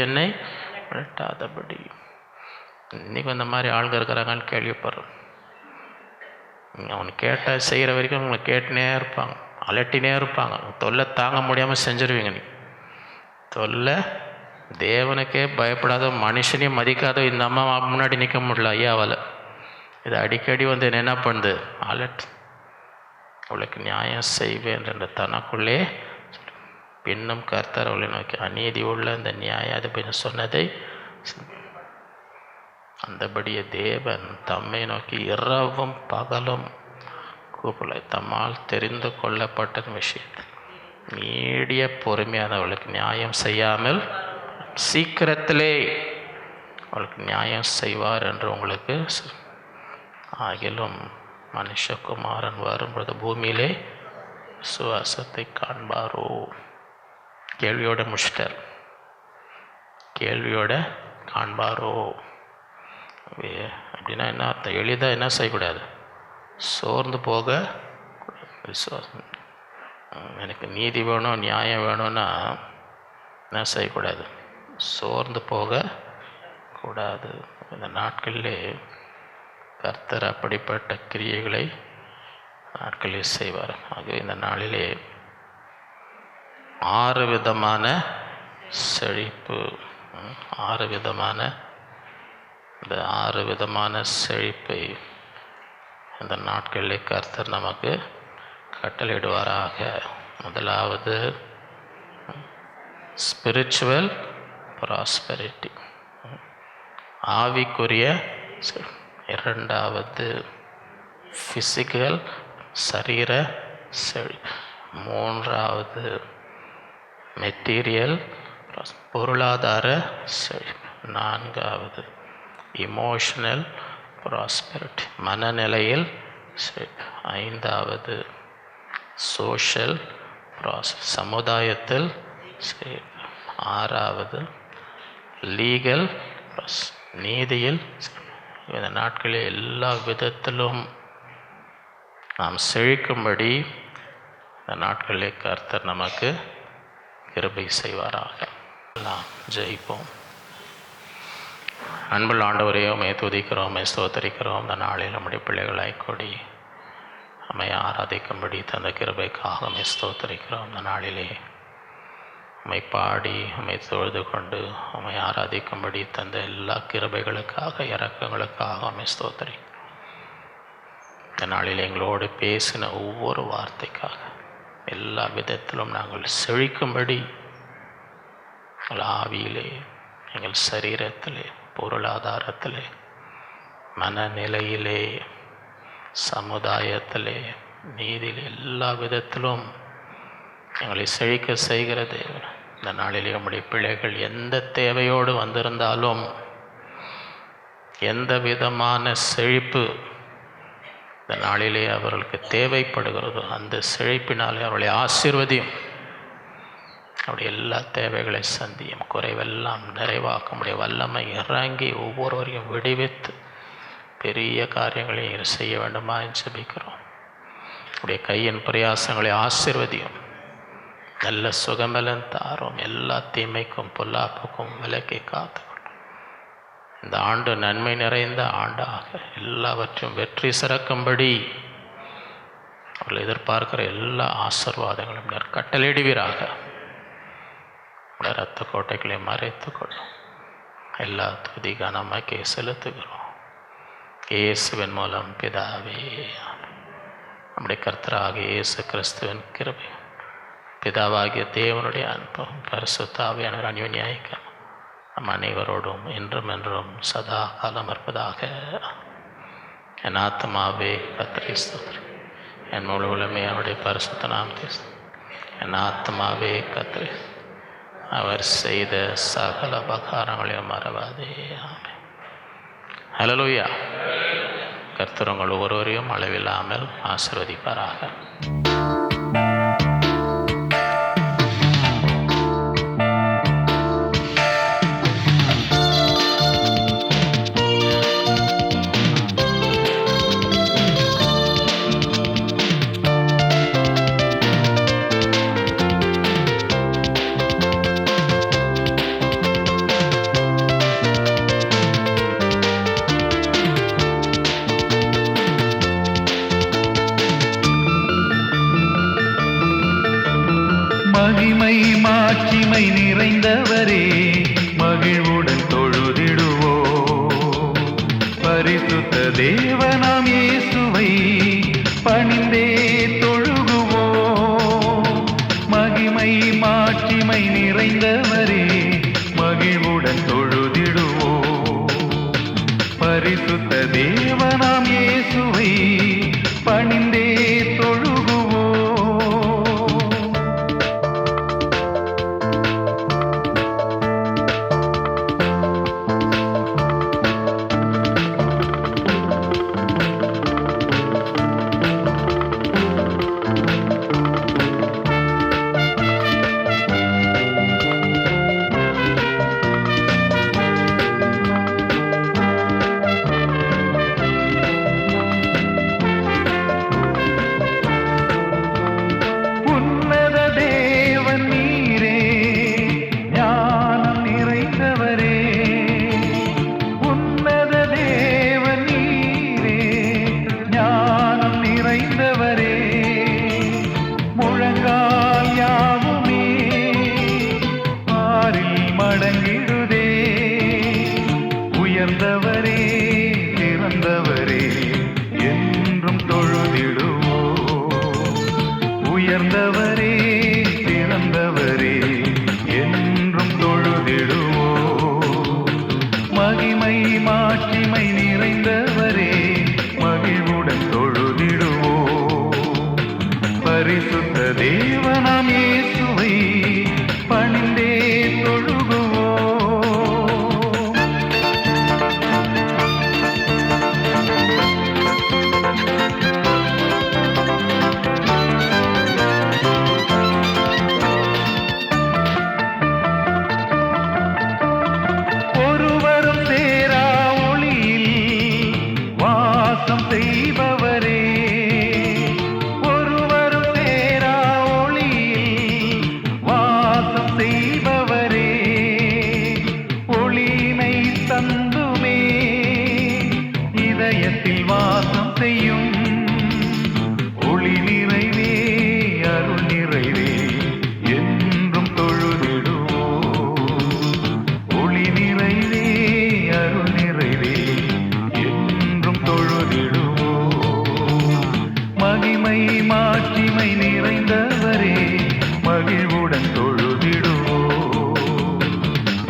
என்னை விரட்டாதபடி. இன்றைக்கி இந்த மாதிரி ஆளுங்க இருக்கிறாங்கன்னு கேள்விப்படுறோம். அவனை கேட்டால் செய்கிற வரைக்கும் அவங்களை கேட்டுனே இருப்பாங்க, அலட்டினே இருப்பாங்க. தொல்லை தாங்க முடியாமல் செஞ்சுருவீங்க. நீ தொல்லை தேவனுக்கே பயப்படாத மனுஷனையும் மதிக்காத இந்த அம்மா முன்னாடி நிற்க முடியல ஐயாவால். இது அடிக்கடி என்ன பண்ணுது? அலட். அவளுக்கு நியாயம் செய்வேன் என்ற தனக்குள்ளே பின்னும் கர்த்தர் அவளை நோக்கி அநீதி உள்ள இந்த நியாயாதிபதி சொன்னதை அந்தபடியே தேவன் தம்மை நோக்கி இரவும் பகலும் கூப்பிடலை. தம்மால் தெரிந்து கொள்ளப்பட்ட விஷயத்தை நீடிய பொறுமையான அவளுக்கு நியாயம் செய்யாமல் சீக்கிரத்திலே அவளுக்கு நியாயம் செய்வார் என்று உங்களுக்கு. ஆகிலும் மனுஷகுமாரன் வரும்பொழுது பூமியிலே விசுவாசத்தை காண்பாரோ? கேள்வியோட முடிச்சிட்டார். கேள்வியோட காண்பாரோ அப்படின்னா என்ன அர்த்தம்? எளிதாக என்ன செய்யக்கூடாது? சோர்ந்து போக விசுவாசம். எனக்கு நீதி வேணும், நியாயம் வேணும்னா என்ன செய்யக்கூடாது? சோர்ந்து போக கூடாது. இந்த நாட்களிலே கர்த்தர் அப்படிப்பட்ட கிரியைகளை நாட்களில் செய்வார். ஆகவே இந்த நாளிலே 6 விதமான செழிப்பு, 6 விதமான இந்த 6 விதமான செழிப்பை இந்த நாட்களிலே கர்த்தர் நமக்கு கட்டளையிடுவாராக. முதலாவது ஸ்பிரிச்சுவல் ப்ராஸ்பெரிட்டி, ஆவிக்குரிய. இரண்டாவது ஃபிசிக்கல், சரீர செழிப்பு. மூன்றாவது மெட்டீரியல், பொருளாதார செழிப்பு. நான்காவது இமோஷனல் ப்ராஸ்பெரிட்டி, மனநிலையில் செழிப்பு. ஐந்தாவது சோஷியல் சமுதாயத்தில் செழிப்பு. ஆறாவது லீகல் நீதியில். இந்த நாட்களில் எல்லா விதத்திலும் நாம் செழிக்கும்படி இந்த நாட்களிலே கர்த்தர் நமக்கு கிருபை செய்வாராக. எல்லாம் ஜெயிப்போம். அன்புள்ள ஆண்டவரே, உம்மை துதிக்கிறோம், உம்மை ஸ்தோத்தரிக்கிறோம். இந்த நாளில் நம்முடைய பிள்ளைகளாய் கொடி உம்மை ஆராதிக்கும்படி தந்த கிருபைக்காக உம்மை ஸ்தோத்தரிக்கிறோம். இந்த நாளிலே உம்மை பாடி உம்மை தொழுது கொண்டு உம்மை ஆராதிக்கும்படி தந்த எல்லா கிருபைகளுக்காக, இரக்கங்களுக்காக உம்மை ஸ்தோத்தரிக்கிறோம். இந்த நாளில் எங்களோடு பேசின ஒவ்வொரு வார்த்தைக்காக, எல்லா விதத்திலும் நாங்கள் செழிக்கும்படி எங்கள் ஆவியிலே, எங்கள் சரீரத்திலே, பொருளாதாரத்திலே, மனநிலையிலே, சமுதாயத்திலே, நீதியிலே, எல்லா விதத்திலும் எங்களை செழிக்க செய்கிற தேவன். இந்த நாளிலே நம்முடைய பிள்ளைகள் எந்த தேவையோடு வந்திருந்தாலும், எந்த விதமான செழிப்பு இந்த நாளிலே அவர்களுக்கு தேவைப்படுகிறதோ அந்த செழிப்பினாலே அவர்களை ஆசீர்வதியும். அவருடைய எல்லா தேவைகளை சந்தியும், குறைவெல்லாம் நிறைவாக்க முடிய வல்லமை இறங்கி ஒவ்வொருவரையும் விடுவித்து பெரிய காரியங்களை செய்ய வேண்டுமா ஜெபிக்கிறோம். அவருடைய கையின் பிரயாசங்களை ஆசீர்வதியும், நல்ல சுகமெல்லாம் தாரும், எல்லா தீமைக்கும் பொல்லாப்புக்கும் விலக்கி காத்துக்கொள்ளும். இந்த ஆண்டு நன்மை நிறைந்த ஆண்டாக எல்லாவற்றையும் வெற்றி சிறக்கும்படி அவர்கள் எதிர்பார்க்கிற எல்லா ஆசீர்வாதங்களும் கட்டளையிடுவீராக. இரத்த கோட்டைகளை மறைத்துக்கொள்ளும். எல்லா துதி கனமாக்கி செலுத்துகிறோம் இயேசுவின் மூலம் பிதாவே. நம்முடைய கர்த்தராக இயேசு கிறிஸ்துவின் கிருபை, பிதாவாகிய தேவனுடைய அன்பும், பரிசுத்த ஆவியானவர் அந்யோன்யம் நம் அனைவரோடும் இன்றும் என்றும் சதா காலம் இருப்பதாக. என் ஆத்மாவே கர்த்தரை ஸ்தோத்திரி, என் முழு உலகமே அவருடைய பரிசுத்த நாமத்தை. என் ஆத்மாவே கர்த்தரை, அவர் செய்த சகல உபகாரங்களையும் மறவாதே. ஆமென். ஹல்லேலூயா. கர்த்தர் உங்கள் ஒவ்வொருவரையும் அளவில்லாமல் ஆசீர்வதிப்பாராக. மகிமை மாட்சிமை நிறைந்தவரே, மகிழ்வுடன் தொழுதிடுவோ. பரிசுத்த தேவனாம் இயேசுவை பணிந்தே தொழுகுவோ. மகிமை மாட்சிமை நிறைந்தவரே, மகிழ்வுடன் தொழுதிடுவோ. பரிசுத்த தேவனாம் இயேசுவை பணிந்தே தொழுகுவோ.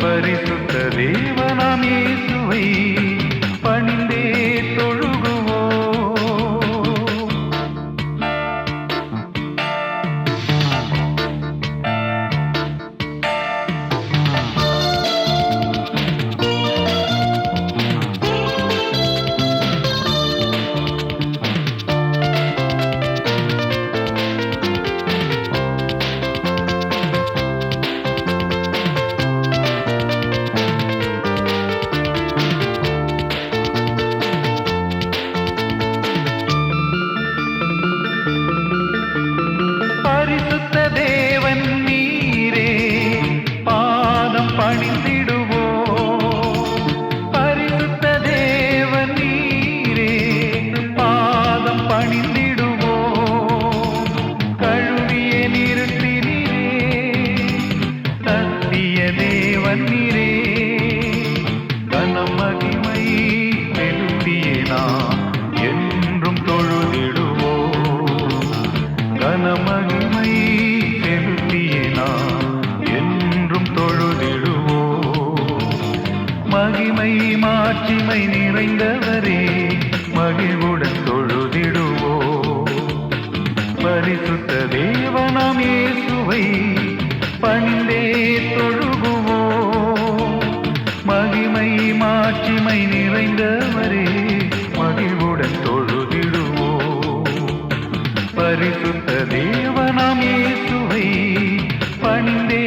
பரிசுத்த தேவனாம் இயேசுவை பணிந்தே தொழுகுவோம். பரிசுத்த தேவன் நீரே பாதம் பணிந்திடுவோம். பரிசுத்த தேவன் நீரே பாதம் பணிந்திடுவோம். கழுவிய நிறுத்தினீரே சத்திய தேவன் நீரே கனம் மகிமை செலுத்தியே நாம் என்றும் தொழுதிடுவோம். கனமகிமை செலுத்தியே நாம் என்றும் தொழுதிடுவோம். மகிமை மாட்சிமை நிறைந்தவரே மகிழ்வுடன் தொழுதிடுவோம். பரிசுத்த தேவனாம் இயேசுவை பணிந்தே தொழுகுவோம். மகிமை மாட்சிமை நிறைந்தவரே மகிழ்வுடன் தொழுதிடுவோம். பரிசுத்த தேவனாம் இயேசுவை பணிந்தே